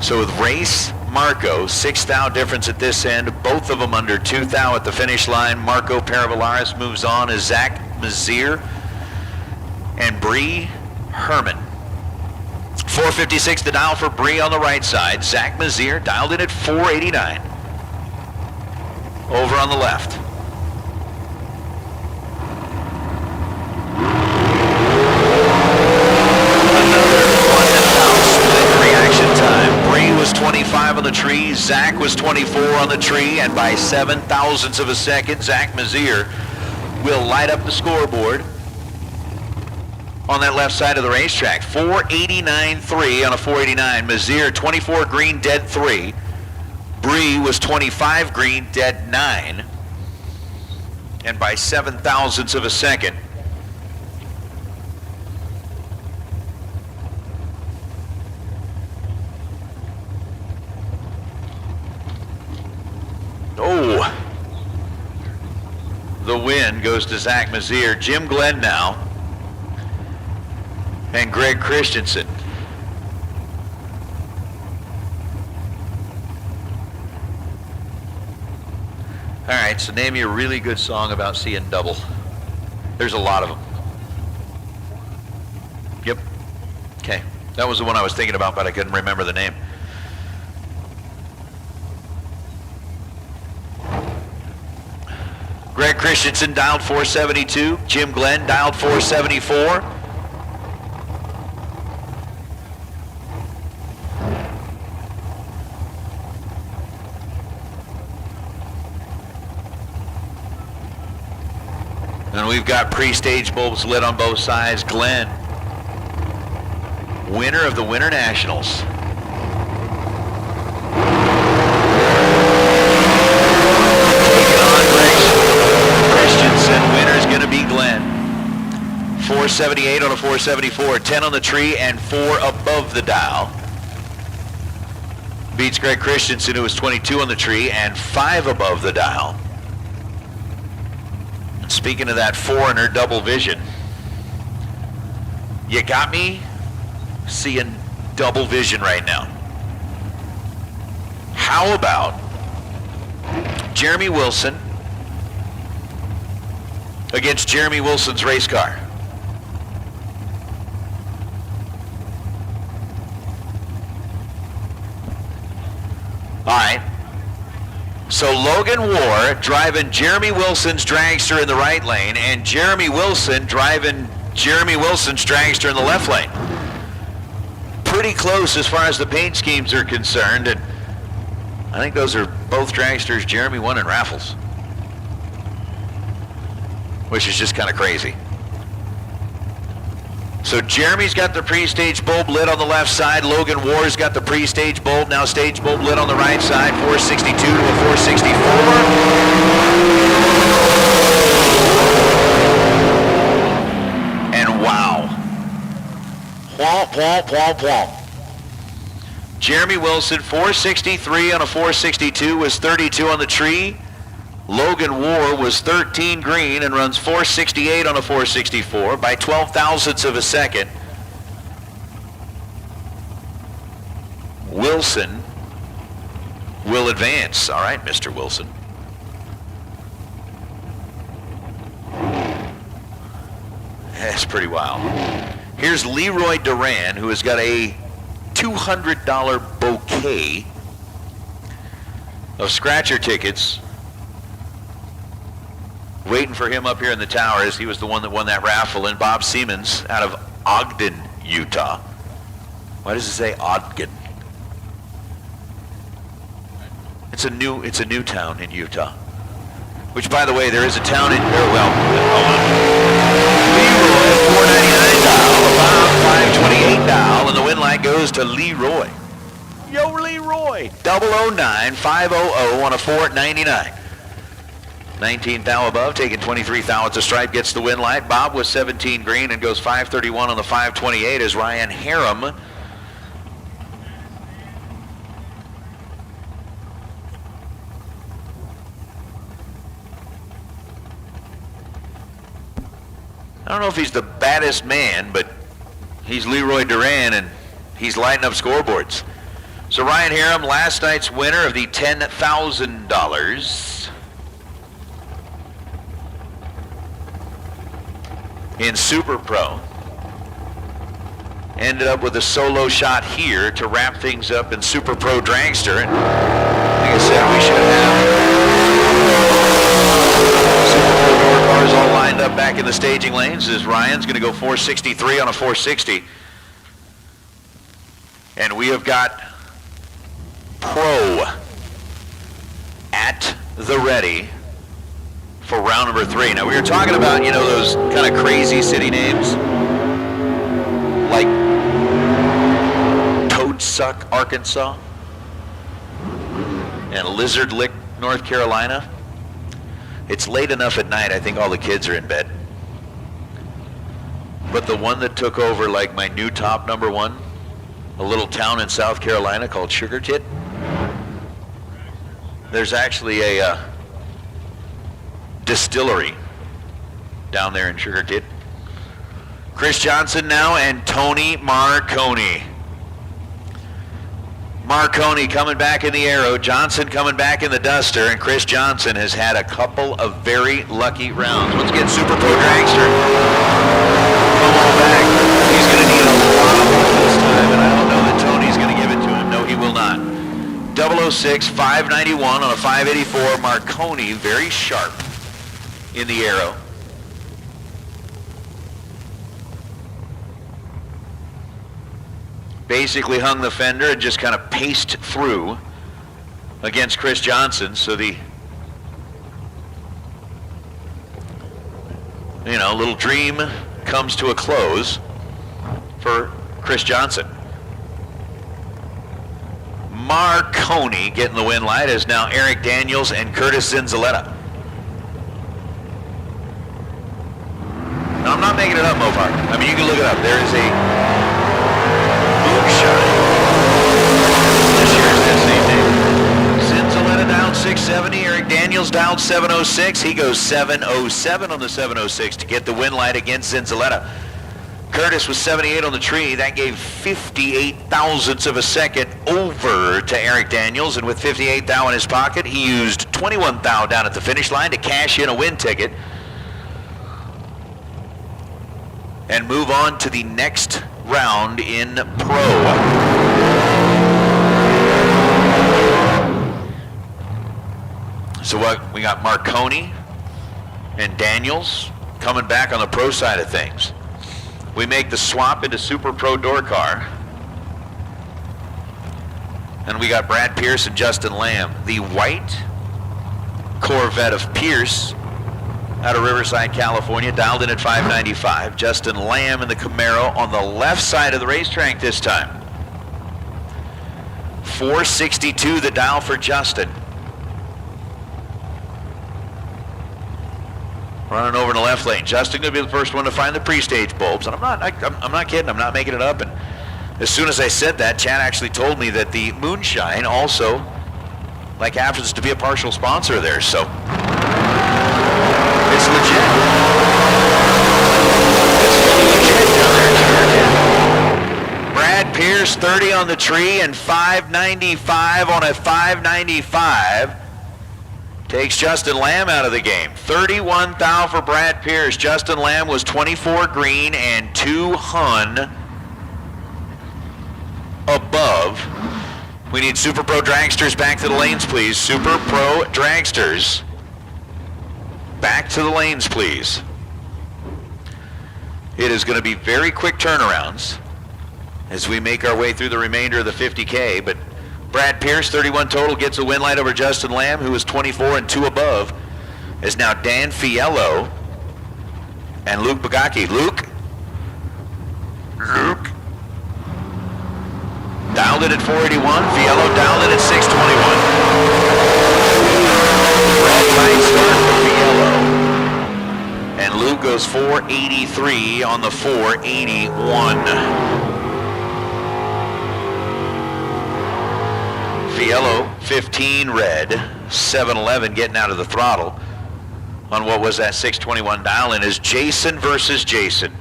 So with Race, Marco, 6,000 difference at this end, both of them under 2,000 at the finish line. Marco Paravalaris moves on as Zach Mazier and Bree Herman. 456 the dial for Bree on the right side. Zach Mazier dialed in at 489. Over on the left. Another 1,000 split reaction time. Bree was 25 on the tree. Zach was 24 on the tree. And by 7,000ths of a second, Zach Mazier will light up the scoreboard on that left side of the racetrack. 489.3 on a 489. Mazier 24 green, dead 3. Bree was 25 green, dead 9. And by 7,000ths of a second, goes to Zach Mazier. Jim Glenn now. And Greg Christensen. All right, so name me a really good song about seeing double. There's a lot of them. Yep. Okay. That was the one I was thinking about, but I couldn't remember the name. Greg Christensen dialed 472. Jim Glenn dialed 474. And we've got pre-stage bulbs lit on both sides. Glenn, winner of the Winter Nationals. Taking on Greg Christensen, winner's going to be Glenn. 478 on a 474, 10 on the tree and 4 above the dial. Beats Greg Christensen, who was 22 on the tree and 5 above the dial. Speaking of that foreigner double vision, you got me seeing double vision right now. How about Jeremy Wilson against Jeremy Wilson's race car? All right. So Logan War driving Jeremy Wilson's dragster in the right lane and Jeremy Wilson driving Jeremy Wilson's dragster in the left lane. Pretty close as far as the paint schemes are concerned, and I think those are both dragsters Jeremy won in raffles, which is just kind of crazy. So Jeremy's got the pre-stage bulb lit on the left side. Logan War's got the pre-stage bulb, now stage bulb lit on the right side. 462 to a 464. And wow. Womp, womp, womp, womp. Jeremy Wilson, 463 on a 462, was 32 on the tree. Logan War was 13 green and runs 468 on a 464 by 12 thousandths of a second. Wilson will advance. All right, Mr. Wilson. That's pretty wild. Here's Leroy Duran, who has got a $200 bouquet of scratcher tickets waiting for him up here in the tower, as he was the one that won that raffle. And Bob Siemens out of Ogden, Utah. Why does it say Ogden? It's a new town in Utah. Which, by the way, there is a town in Leroy, 499 dial, about 528 dial, and the win light goes to Leroy. Yo, Leroy. 009 500 on a 499. 19 thou above, taking 23 thou at the stripe, gets the win light. Bob was 17 green and goes 531 on the 528 as Ryan Harem I don't know if he's the baddest man, but he's Leroy Duran and he's lighting up scoreboards. So Ryan Harem, last night's winner of the $10,000 in Super Pro, ended up with a solo shot here to wrap things up in Super Pro Dragster. And like I said, we should have Super Pro door cars all lined up back in the staging lanes, as Ryan's going to go 463 on a 460. And we have got Pro at the ready for round number 3. Now, we were talking about, you know, those kind of crazy city names, like Toadsuck, Arkansas, and Lizard Lick, North Carolina. It's late enough at night, I think all the kids are in bed. But the one that took over, like, my new top number 1, a little town in South Carolina called Sugar Tit, there's actually a distillery down there in Sugar Kid. Chris Johnson now and Tony Marconi. Marconi coming back in the Aero, Johnson coming back in the Duster, and Chris Johnson has had a couple of very lucky rounds. Once again, Super Pro Dragster. Come on back. He's going to need a lot of work this time, and I don't know that Tony's going to give it to him. No, he will not. 006, 591 on a 584. Marconi, very sharp in the Aero. Basically hung the fender and just kind of paced through against Chris Johnson. So the, little dream comes to a close for Chris Johnson. Marconi getting the win light is now Eric Daniels and Curtis Zinzaletta. Now, I'm not making it up, Mopar. I mean, you can look it up. There is a this year's that same day. Zinzaletta down 670, Eric Daniels down 706. He goes 707 on the 706 to get the win light against Zinzaletta. Curtis was 78 on the tree. That gave 58 thousandths of a second over to Eric Daniels, and with 58 thou in his pocket, he used 21 thou down at the finish line to cash in a win ticket and move on to the next round in Pro. So what we got, Marconi and Daniels coming back on the Pro side of things. We make the swap into Super Pro door car. And we got Brad Pierce and Justin Lamb. The white Corvette of Pierce out of Riverside, California, dialed in at 595. Justin Lamb in the Camaro on the left side of the racetrack this time. 462 the dial for Justin. Running over in the left lane. Justin going to be the first one to find the pre-stage bulbs. And I'm not kidding. I'm not making it up. And as soon as I said that, Chad actually told me that the Moonshine also happens to be a partial sponsor there. So it's legit. It's legit down there. Brad Pierce 30 on the tree and 595 on a 595. Takes Justin Lamb out of the game. 31 thou for Brad Pierce. Justin Lamb was 24 green and 2 hun above. We need Super Pro Dragsters back to the lanes, please. Super Pro Dragsters back to the lanes, please. It is going to be very quick turnarounds as we make our way through the remainder of the 50K, but Brad Pierce, 31 total, gets a win light over Justin Lamb, who is 24 and 2 above, is now Dan Fiello and Luke Bugacki. Luke. Dialed it at 481. Fiello dialed it at 621. Red light start for Fiello. And Luke goes 483 on the 481. Fiello, 15 red, 711 getting out of the throttle on what was that 621 dial in is Jason versus Jason.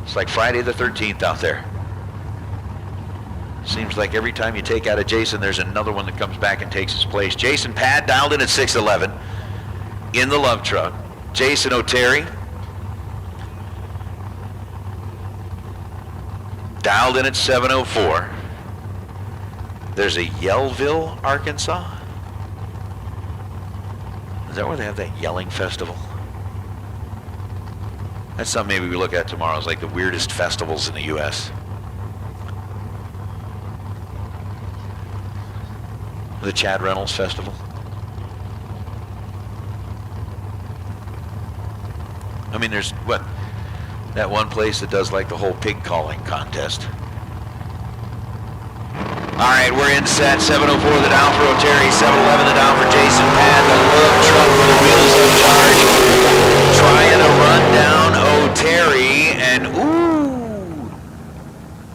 It's like Friday the 13th out there. Seems like every time you take out a Jason, there's another one that comes back and takes his place. Jason Pad dialed in at 611 in the love truck. Jason O'Terry dialed in at 704. There's a Yellville, Arkansas. Is that where they have that yelling festival? That's something maybe we look at tomorrow. It's like the weirdest festivals in the U.S. The Chad Reynolds Festival. I mean, there's what? That one place that does like the whole pig calling contest. All right, we're in set. 704 the down for O'Terry, 711 the down for Jason Pad. The love truck with the wheels up charge. Trying to run down O'Terry, and ooh!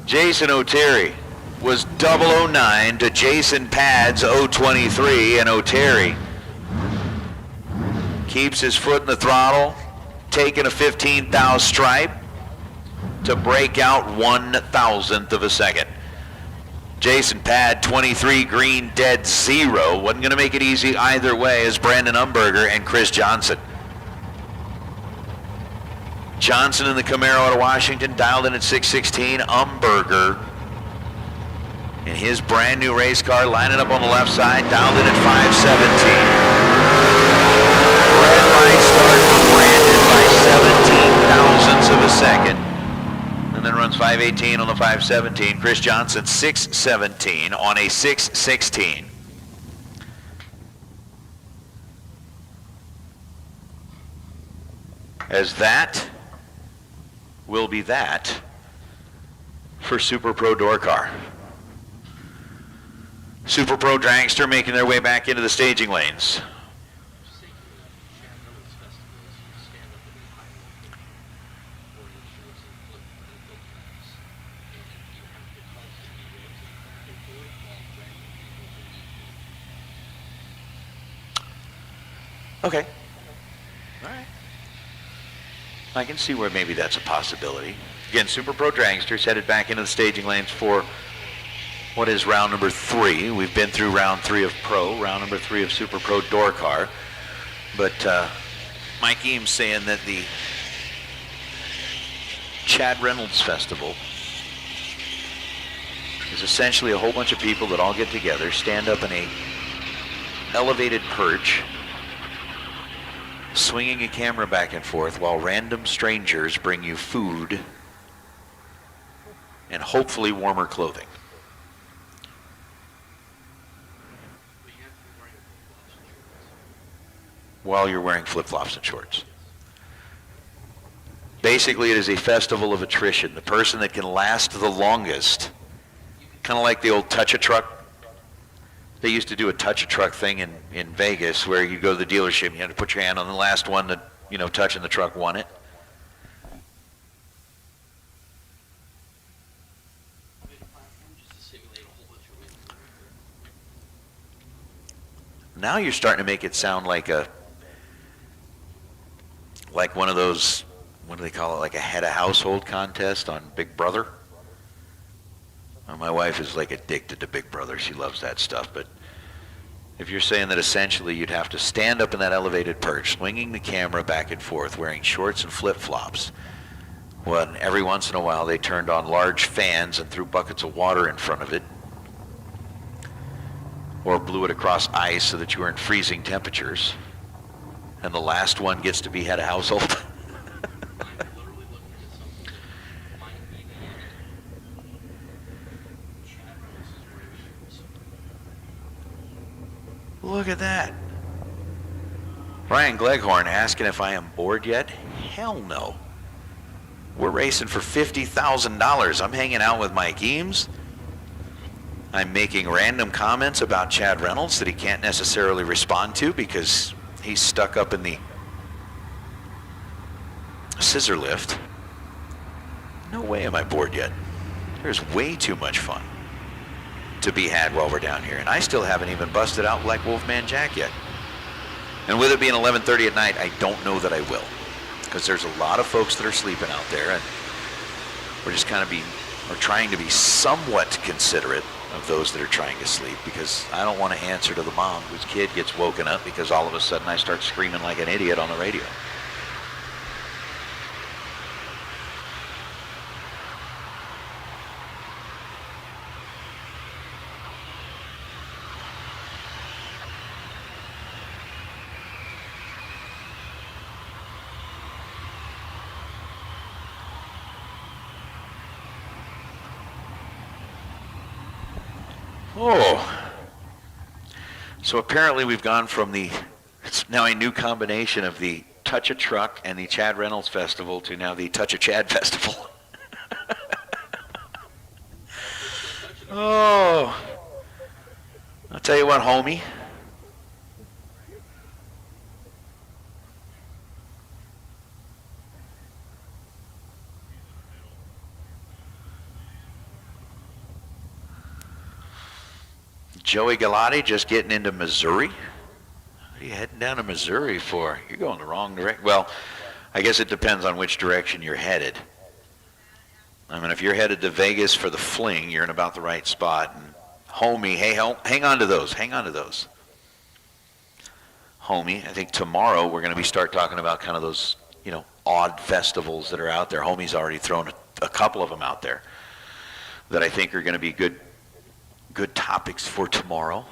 Jason O'Terry was 009 to Jason Pad's 023, and O'Terry keeps his foot in the throttle, taking a 15th stripe to break out 1,000th of a second. Jason Pad, 23, green, dead 0. Wasn't going to make it easy either way as Brandon Umberger and Chris Johnson. Johnson in the Camaro out of Washington, dialed in at 616. Umberger in his brand new race car, lining up on the left side, dialed in at 517. Red light start for Brandon by 17 thousandths of a second. And then runs 518 on the 517. Chris Johnson 617 on a 616. As that will be that for Super Pro Door Car. Super Pro Dragster making their way back into the staging lanes. Okay. All right. I can see where maybe that's a possibility. Again, Super Pro Dragsters headed back into the staging lanes for what is round number 3. We've been through round 3 of Pro, round number 3 of Super Pro Door Car. But Mike Eames saying that the Chad Reynolds Festival is essentially a whole bunch of people that all get together, stand up in a elevated perch, swinging a camera back and forth while random strangers bring you food and hopefully warmer clothing. While you're wearing flip-flops and shorts. Basically, it is a festival of attrition. The person that can last the longest, kind of like the old touch-a-truck. They used to do a touch-a-truck thing in Vegas where you go to the dealership and you had to put your hand on the last one that, touching the truck won it. Now you're starting to make it sound like one of those, what do they call it, like a head of household contest on Big Brother. Well, my wife is like addicted to Big Brother. She loves that stuff. But if you're saying that essentially you'd have to stand up in that elevated perch, swinging the camera back and forth, wearing shorts and flip-flops, when every once in a while they turned on large fans and threw buckets of water in front of it, or blew it across ice so that you were in freezing temperatures, and the last one gets to be head of household. Look at that. Ryan Gleghorn asking if I am bored yet? Hell no. We're racing for $50,000. I'm hanging out with Mike Eames. I'm making random comments about Chad Reynolds that he can't necessarily respond to because he's stuck up in the scissor lift. No way am I bored yet. There's way too much fun to be had while we're down here. And I still haven't even busted out Black Wolfman Jack yet. And with it being 11:30 at night, I don't know that I will. Because there's a lot of folks that are sleeping out there, and we're just we're trying to be somewhat considerate of those that are trying to sleep, because I don't want to answer to the mom whose kid gets woken up because all of a sudden I start screaming like an idiot on the radio. Oh, so apparently we've gone from it's now a new combination of the Touch-a-Truck and the Chad Reynolds Festival to now the Touch-a-Chad Festival. Oh, I'll tell you what, homie. Joey Galati just getting into Missouri. What are you heading down to Missouri for? You're going the wrong direction. Well, I guess it depends on which direction you're headed. I mean, if you're headed to Vegas for the fling, you're in about the right spot. And homie, hey, hang on to those. Hang on to those. Homie, I think tomorrow we're going to start talking about kind of those, odd festivals that are out there. Homie's already thrown a couple of them out there that I think are going to be good topics for tomorrow.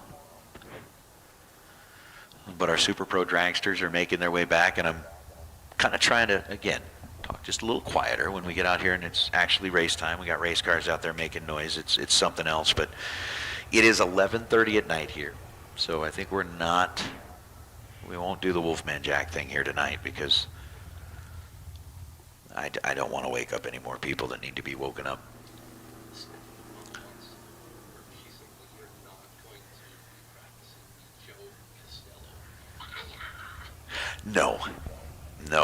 But our Super Pro dragsters are making their way back, and I'm kind of trying to, again, talk just a little quieter when we get out here and it's actually race time. We got race cars out there making noise. It's something else, but it is 11:30 at night here. So I think we won't do the Wolfman Jack thing here tonight because I don't want to wake up any more people that need to be woken up. No,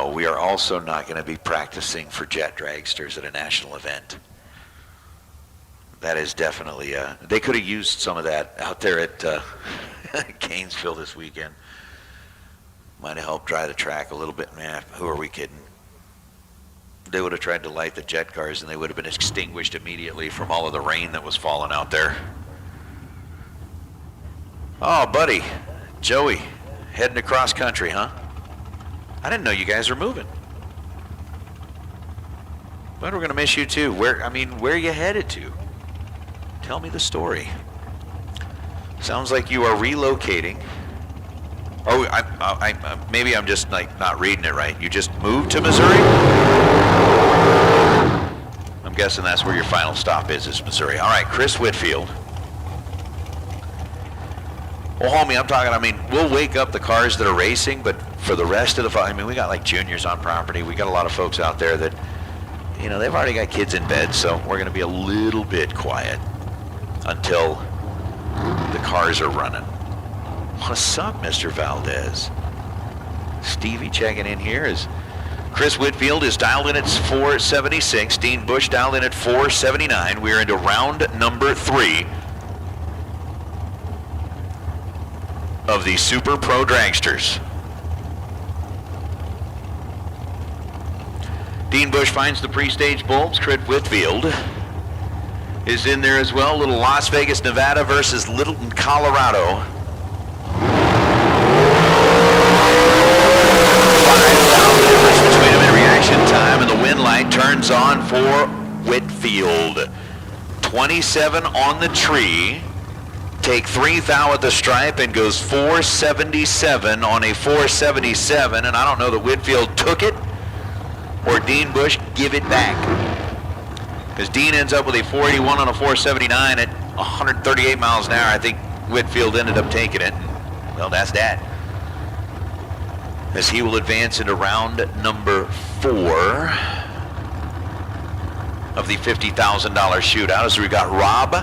we are also not going to be practicing for jet dragsters at a national event. That is definitely, they could have used some of that out there at Gainesville this weekend. Might have helped dry the track a little bit. Man, who are we kidding? They would have tried to light the jet cars and they would have been extinguished immediately from all of the rain that was falling out there. Oh, buddy, Joey, heading across country, huh? I didn't know you guys were moving. But we're going to miss you too. Where are you headed to? Tell me the story. Sounds like you are relocating. Oh, maybe I'm just not reading it right. You just moved to Missouri? I'm guessing that's where your final stop is Missouri. All right, Chris Whitfield. Well, homie, I'm talking, we'll wake up the cars that are racing, but for the rest of the, we got juniors on property. We got a lot of folks out there that, they've already got kids in bed, so we're going to be a little bit quiet until the cars are running. What's up, Mr. Valdez? Stevie checking in here as Chris Whitfield is dialed in at 476. Dean Bush dialed in at 479. We're into round number 3 of the Super Pro Dragsters. Dean Bush finds the pre-stage bulbs. Chris Whitfield is in there as well. Little Las Vegas, Nevada versus Littleton, Colorado. 5,000 difference between them in reaction time, and the win light turns on for Whitfield. 27 on the tree. Take 3 thou at the stripe and goes 477 on a 477, and I don't know that Whitfield took it or Dean Bush give it back. Because Dean ends up with a 481 on a 479 at 138 miles an hour. I think Whitfield ended up taking it. Well, that's that. As he will advance into round number 4 of the $50,000 shootout. As we got Rob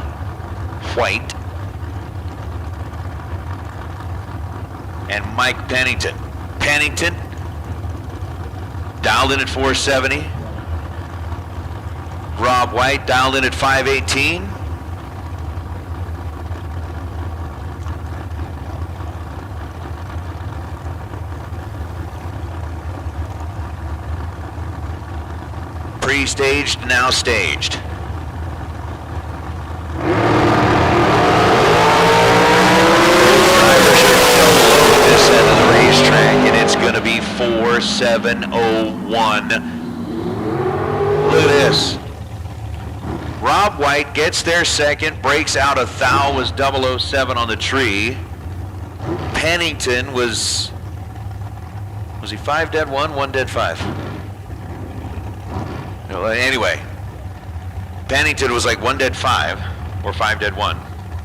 White and Mike Pennington. Pennington dialed in at 470. Rob White dialed in at 518. Pre-staged, now staged. This end of the racetrack, and it's going to be 4701. Look at this. Rob White gets there second, breaks out a thou, was 007 on the tree. Pennington was he 5 dead 1, 1 dead 5? Anyway, Pennington was like 1 dead 5 or 5 dead 1.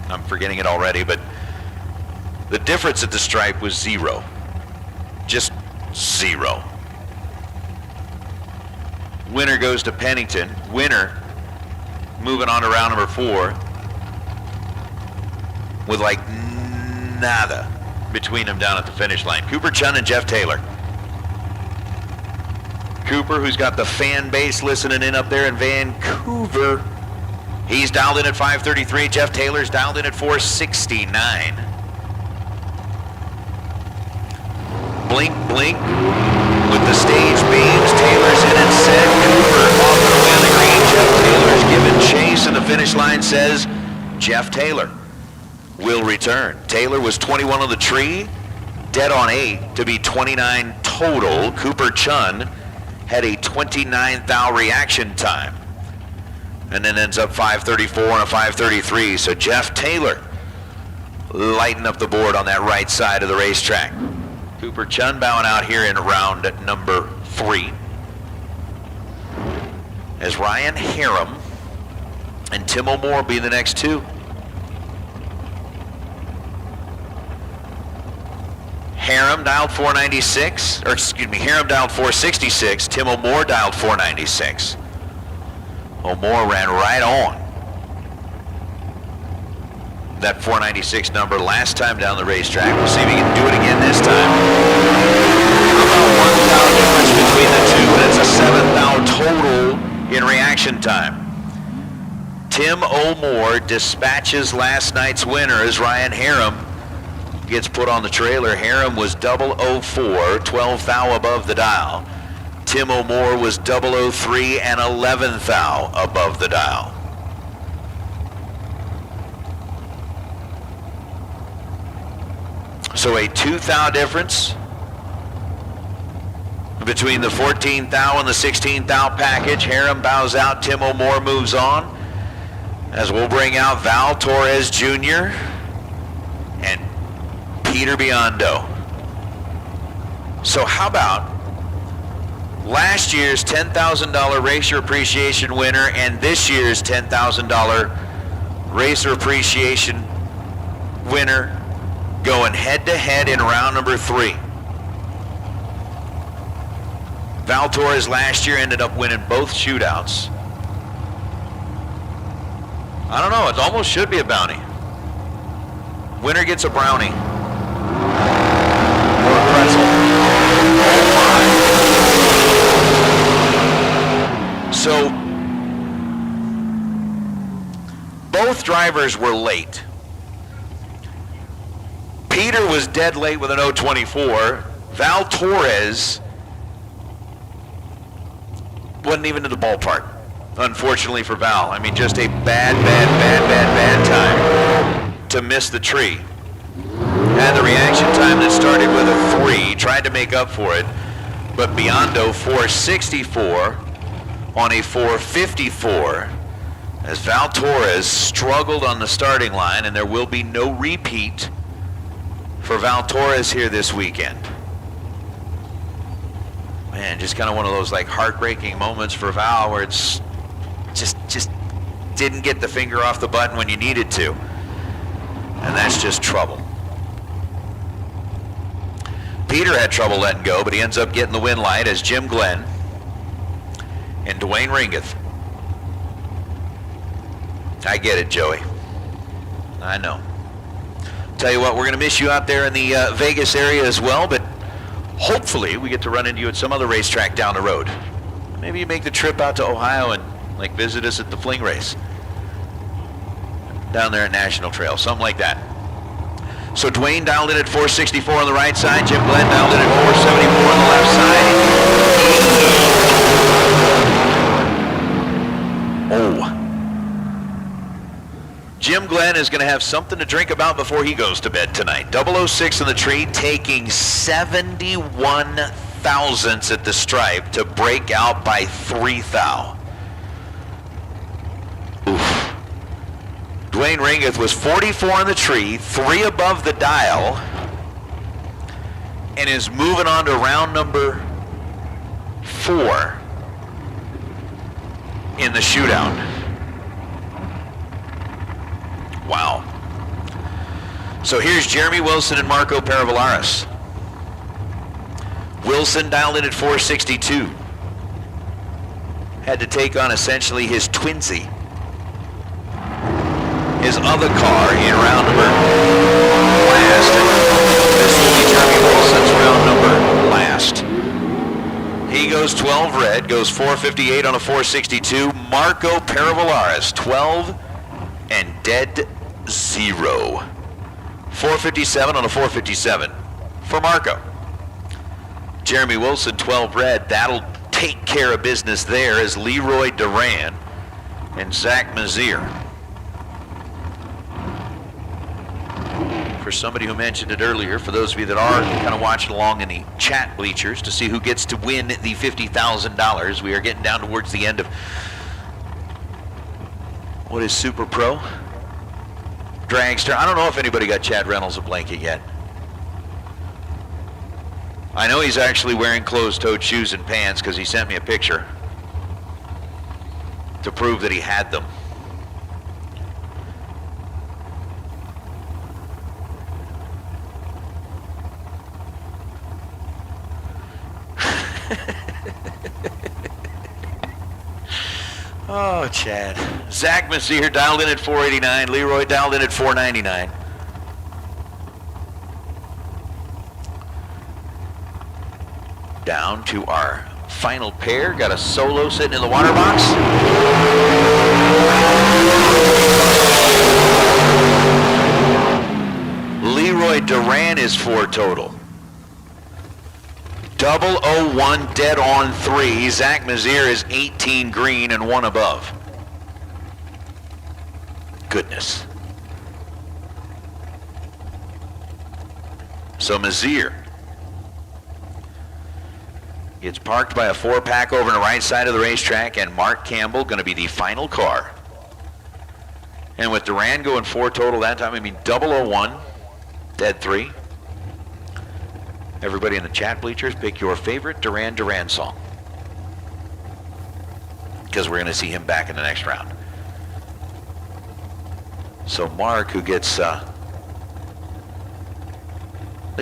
I'm forgetting it already, but the difference at the stripe was 0. Just 0. Winner goes to Pennington. Winner moving on to round number 4 with like nada between them down at the finish line. Cooper Chun and Jeff Taylor. Cooper, who's got the fan base listening in up there in Vancouver, he's dialed in at 533. Jeff Taylor's dialed in at 469. Blink, blink. with the stage beams. Taylor's in and set. Cooper off and away on the green. Jeff Taylor's giving chase, and the finish line says Jeff Taylor will return. Taylor was 21 on the tree, dead on 8 to be 29 total. Cooper Chun had a 29 thou reaction time, and then ends up 5:34 and a 5:33. So Jeff Taylor lighting up the board on that right side of the racetrack. Cooper Chun bowing out here in round number 3. As Ryan Harem and Tim O'More be the next 2. Harem dialed 496, or excuse me, Harem dialed 466, Tim O'More dialed 496. O'More ran right on that 496 number last time down the racetrack. We'll see if he can do it again this time. About 1 thou difference between the two, and it's a 7 thou total in reaction time. Tim O'More dispatches last night's winner as Ryan Harem gets put on the trailer. Harem was 004, 12 thou above the dial. Tim O'More was 003 and 11 thou above the dial. So a 2 thou difference between the 14 thou and the 16 thou package. Harem bows out, Tim O'More moves on, as we'll bring out Val Torres Jr. and Peter Biondo. So how about last year's $10,000 Racer Appreciation winner and this year's $10,000 Racer Appreciation winner going head-to-head in round number 3. Val Torres last year ended up winning both shootouts. I don't know, it almost should be a bounty. Winner gets a brownie. Or a pretzel. Oh my. So, both drivers were late. Peter was dead late with an 024. Val Torres wasn't even in the ballpark, unfortunately for Val. I mean, just a bad time to miss the tree. Had the reaction time that started with a 3, tried to make up for it, but Biondo 464 on a 454 as Val Torres struggled on the starting line, and there will be no repeat for Val Torres here this weekend. Man, just kind of one of those like heartbreaking moments for Val where it's just didn't get the finger off the button when you needed to. And that's just trouble. Peter had trouble letting go, but he ends up getting the win light as Jim Glenn and Dwayne Ringeth. I get it, Joey. I know. Tell you what, we're going to miss you out there in the Vegas area as well, but hopefully we get to run into you at some other racetrack down the road. Maybe you make the trip out to Ohio and like visit us at the fling race down there at National Trail, something like that. So Dwayne dialed in at 464 on the right side. Jim Glenn dialed in at 474 on the left side. Oh. Jim Glenn is going to have something to drink about before he goes to bed tonight. 006 in the tree, taking 71 thousandths at the stripe to break out by 3 thou. Oof. Dwayne Ringeth was 44 in the tree, 3 above the dial, and is moving on to round number 4 in the shootout. Wow. So here's Jeremy Wilson and Marco Paravalaris. Wilson dialed in at 462. Had to take on essentially his twinsy. His other car in round number last. And this will be Jeremy Wilson's round number last. He goes 12 red, goes 458 on a 462. Marco Paravalaris, 12 and dead 0. 457 on a 457 for Marco. Jeremy Wilson, 12 red. That'll take care of business there as Leroy Duran and Zach Mazier. For somebody who mentioned it earlier, for those of you that are kind of watching along in the chat bleachers to see who gets to win the $50,000, we are getting down towards the end of what is Super Pro Dragster. I don't know if anybody got Chad Reynolds a blanket yet. I know he's actually wearing closed-toed shoes and pants because he sent me a picture to prove that he had them. Oh, Chad. Zach Mazier dialed in at 489. Leroy dialed in at 499. Down to our final pair. Got a solo sitting in the water box. Leroy Duran is 4 total. 001 dead on 3. Zach Mazier is 18 green and 1 above. Goodness. So Mazier gets parked by a 4-pack over on the right side of the racetrack, and Mark Campbell going to be the final car. And with Duran going 4 total that time, I mean 001, dead 3. Everybody in the chat bleachers, pick your favorite Duran song, because we're going to see him back in the next round. So Mark, who gets the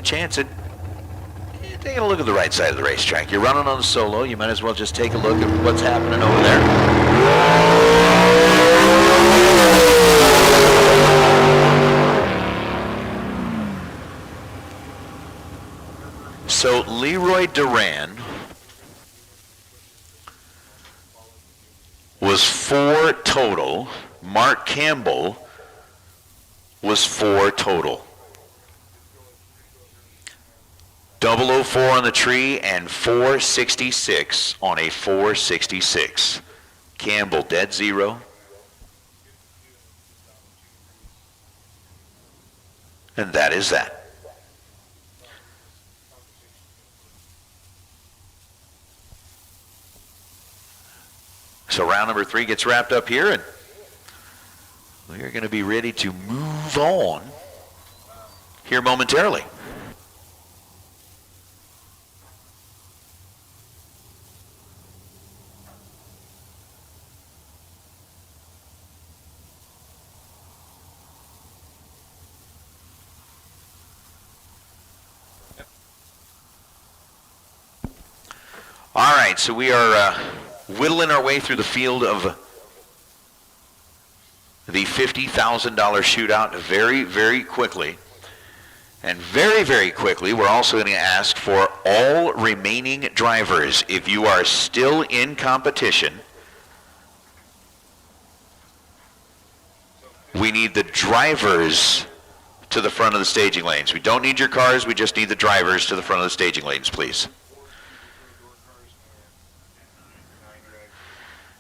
chance at taking a look at the right side of the racetrack. You're running on the solo, you might as well just take a look at what's happening over there. So Leroy Duran was 4 total. Mark Campbell was 4 total. 004 on the tree and 466 on a 466. Campbell dead 0. And that is that. So round number 3 gets wrapped up here, and we're going to be ready to move on here momentarily. All right, so we are whittling our way through the field of the $50,000 shootout very, very quickly. And very, very quickly, we're also going to ask for all remaining drivers. If you are still in competition, we need the drivers to the front of the staging lanes. We don't need your cars, we just need the drivers to the front of the staging lanes, please.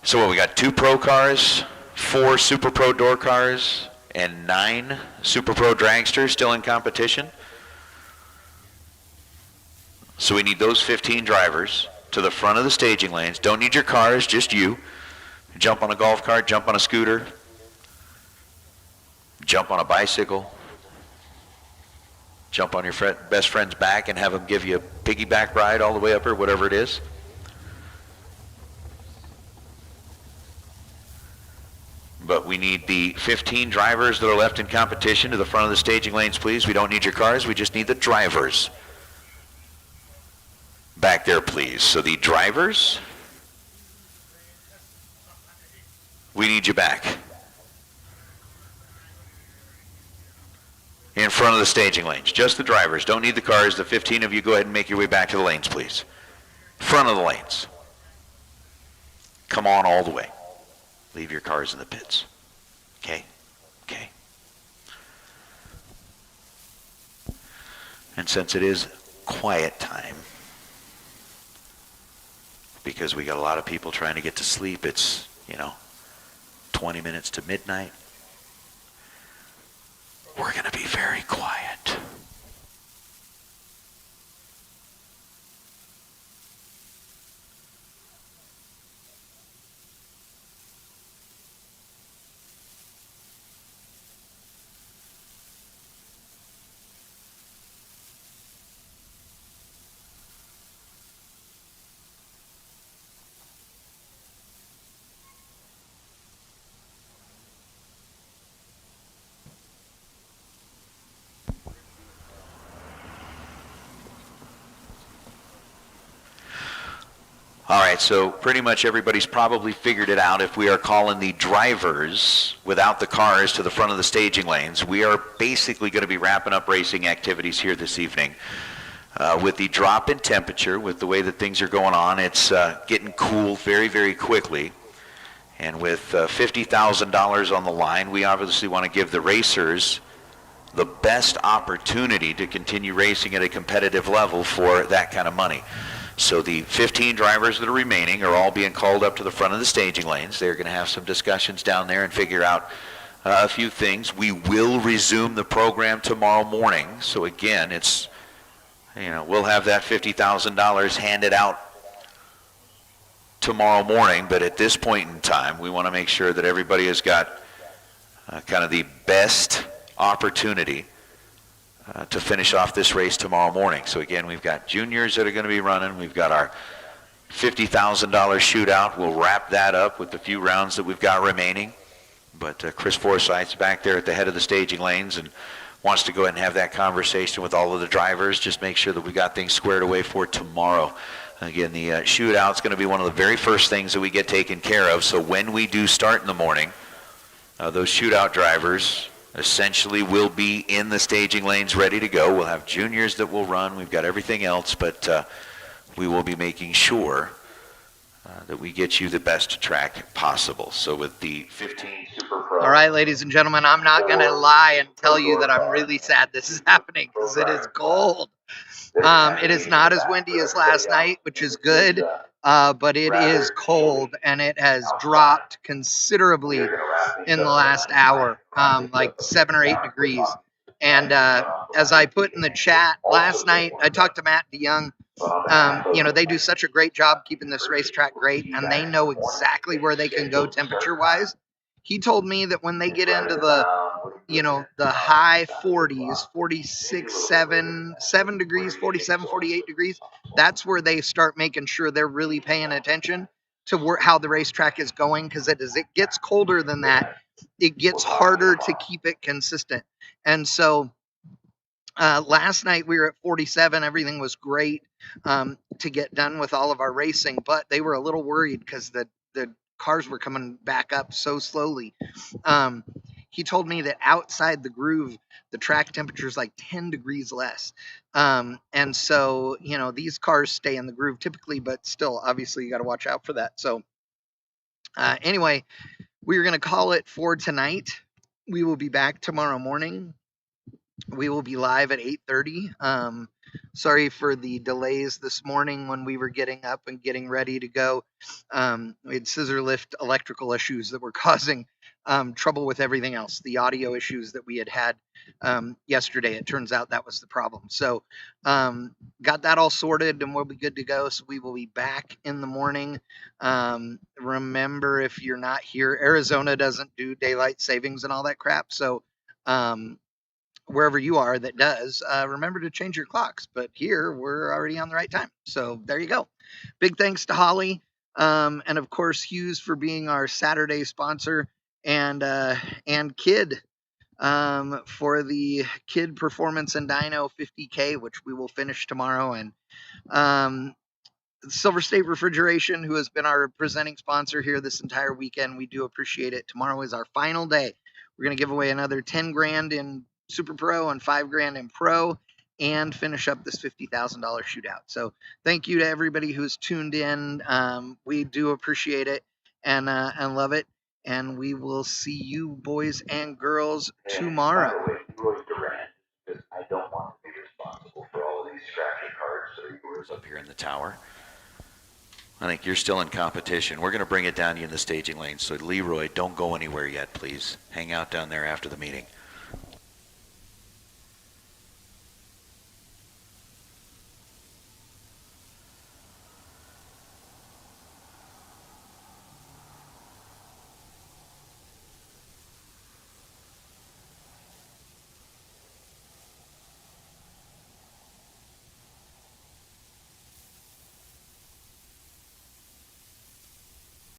So what, we got 2 pro cars, 4 Super Pro door cars, and 9 Super Pro dragsters still in competition. So we need those 15 drivers to the front of the staging lanes. Don't need your cars, just you. Jump on a golf cart, jump on a scooter, jump on a bicycle, jump on your best friend's back and have him give you a piggyback ride all the way up or whatever it is. But we need the 15 drivers that are left in competition to the front of the staging lanes, please. We don't need your cars, we just need the drivers back there, please. So the drivers, we need you back in front of the staging lanes. Just the drivers, don't need the cars. The 15 of you, go ahead and make your way back to the lanes, please. Front of the lanes. Come on all the way. Leave your cars in the pits. Okay? Okay. And since it is quiet time, because we got a lot of people trying to get to sleep. It's, 20 minutes to midnight. We're going to be very quiet. All right, so pretty much everybody's probably figured it out. If we are calling the drivers without the cars to the front of the staging lanes, we are basically going to be wrapping up racing activities here this evening. With the drop in temperature, with the way that things are going on, it's getting cool very, very quickly. And with $50,000 on the line, we obviously want to give the racers the best opportunity to continue racing at a competitive level for that kind of money. So the 15 drivers that are remaining are all being called up to the front of the staging lanes. They're going to have some discussions down there and figure out a few things. We will resume the program tomorrow morning. So again, it's, we'll have that $50,000 handed out tomorrow morning. But at this point in time, we want to make sure that everybody has got kind of the best opportunity to finish off this race tomorrow morning. So again, we've got juniors that are going to be running. We've got our $50,000 shootout. We'll wrap that up with the few rounds that we've got remaining. But Chris Forsythe's back there at the head of the staging lanes and wants to go ahead and have that conversation with all of the drivers. Just make sure that we got things squared away for tomorrow. Again, the shootout's going to be one of the very first things that we get taken care of. So when we do start in the morning, those shootout drivers essentially will be in the staging lanes ready to go. We'll have juniors that will run. We've got everything else, but we will be making sure that we get you the best track possible. So with the 15 Super Pro. All right, ladies and gentlemen, I'm not going to lie and tell you that I'm really sad this is happening because it is cold. It is not as windy as last night, which is good, but it is cold, and it has dropped considerably in the last hour, like 7 or 8 degrees. And as I put in the chat last night, I talked to Matt DeYoung. They do such a great job keeping this racetrack great, and they know exactly where they can go temperature-wise. He told me that when they get into the high 40s, 46, 7 degrees, 47, 48 degrees, that's where they start making sure they're really paying attention to how the racetrack is going, because as it gets colder than that, it gets harder to keep it consistent. And so last night we were at 47. Everything was great to get done with all of our racing, but they were a little worried because the cars were coming back up so slowly. He told me that outside the groove, the track temperature is like 10 degrees less. And so, these cars stay in the groove typically, but still, obviously, you got to watch out for that. So anyway, we are going to call it for tonight. We will be back tomorrow morning. We will be live at 8:30. Sorry for the delays this morning when we were getting up and getting ready to go. We had scissor lift electrical issues that were causing trouble with everything else. The audio issues that we had yesterday, it turns out that was the problem. So got that all sorted, and we'll be good to go. So we will be back in the morning. Remember, if you're not here, Arizona doesn't do daylight savings and all that crap. So wherever you are that does, remember to change your clocks. But here, we're already on the right time. So there you go. Big thanks to Holly. And of course, Hughes for being our Saturday sponsor, and Kidd for the Kidd Performance and Dyno 50K, which we will finish tomorrow. And Silver State Refrigeration, who has been our presenting sponsor here this entire weekend. We do appreciate it. Tomorrow is our final day. We're going to give away another 10 grand in Super Pro and 5 grand in Pro, and finish up this $50,000 shootout. So thank you to everybody who's tuned in. We do appreciate it and love it. And we will see you boys and girls tomorrow. I don't want to be responsible for all of these scratchy cards that are yours up here in the tower. I think you're still in competition. We're going to bring it down to you in the staging lane. So Leroy, don't go anywhere yet, please. Hang out down there after the meeting.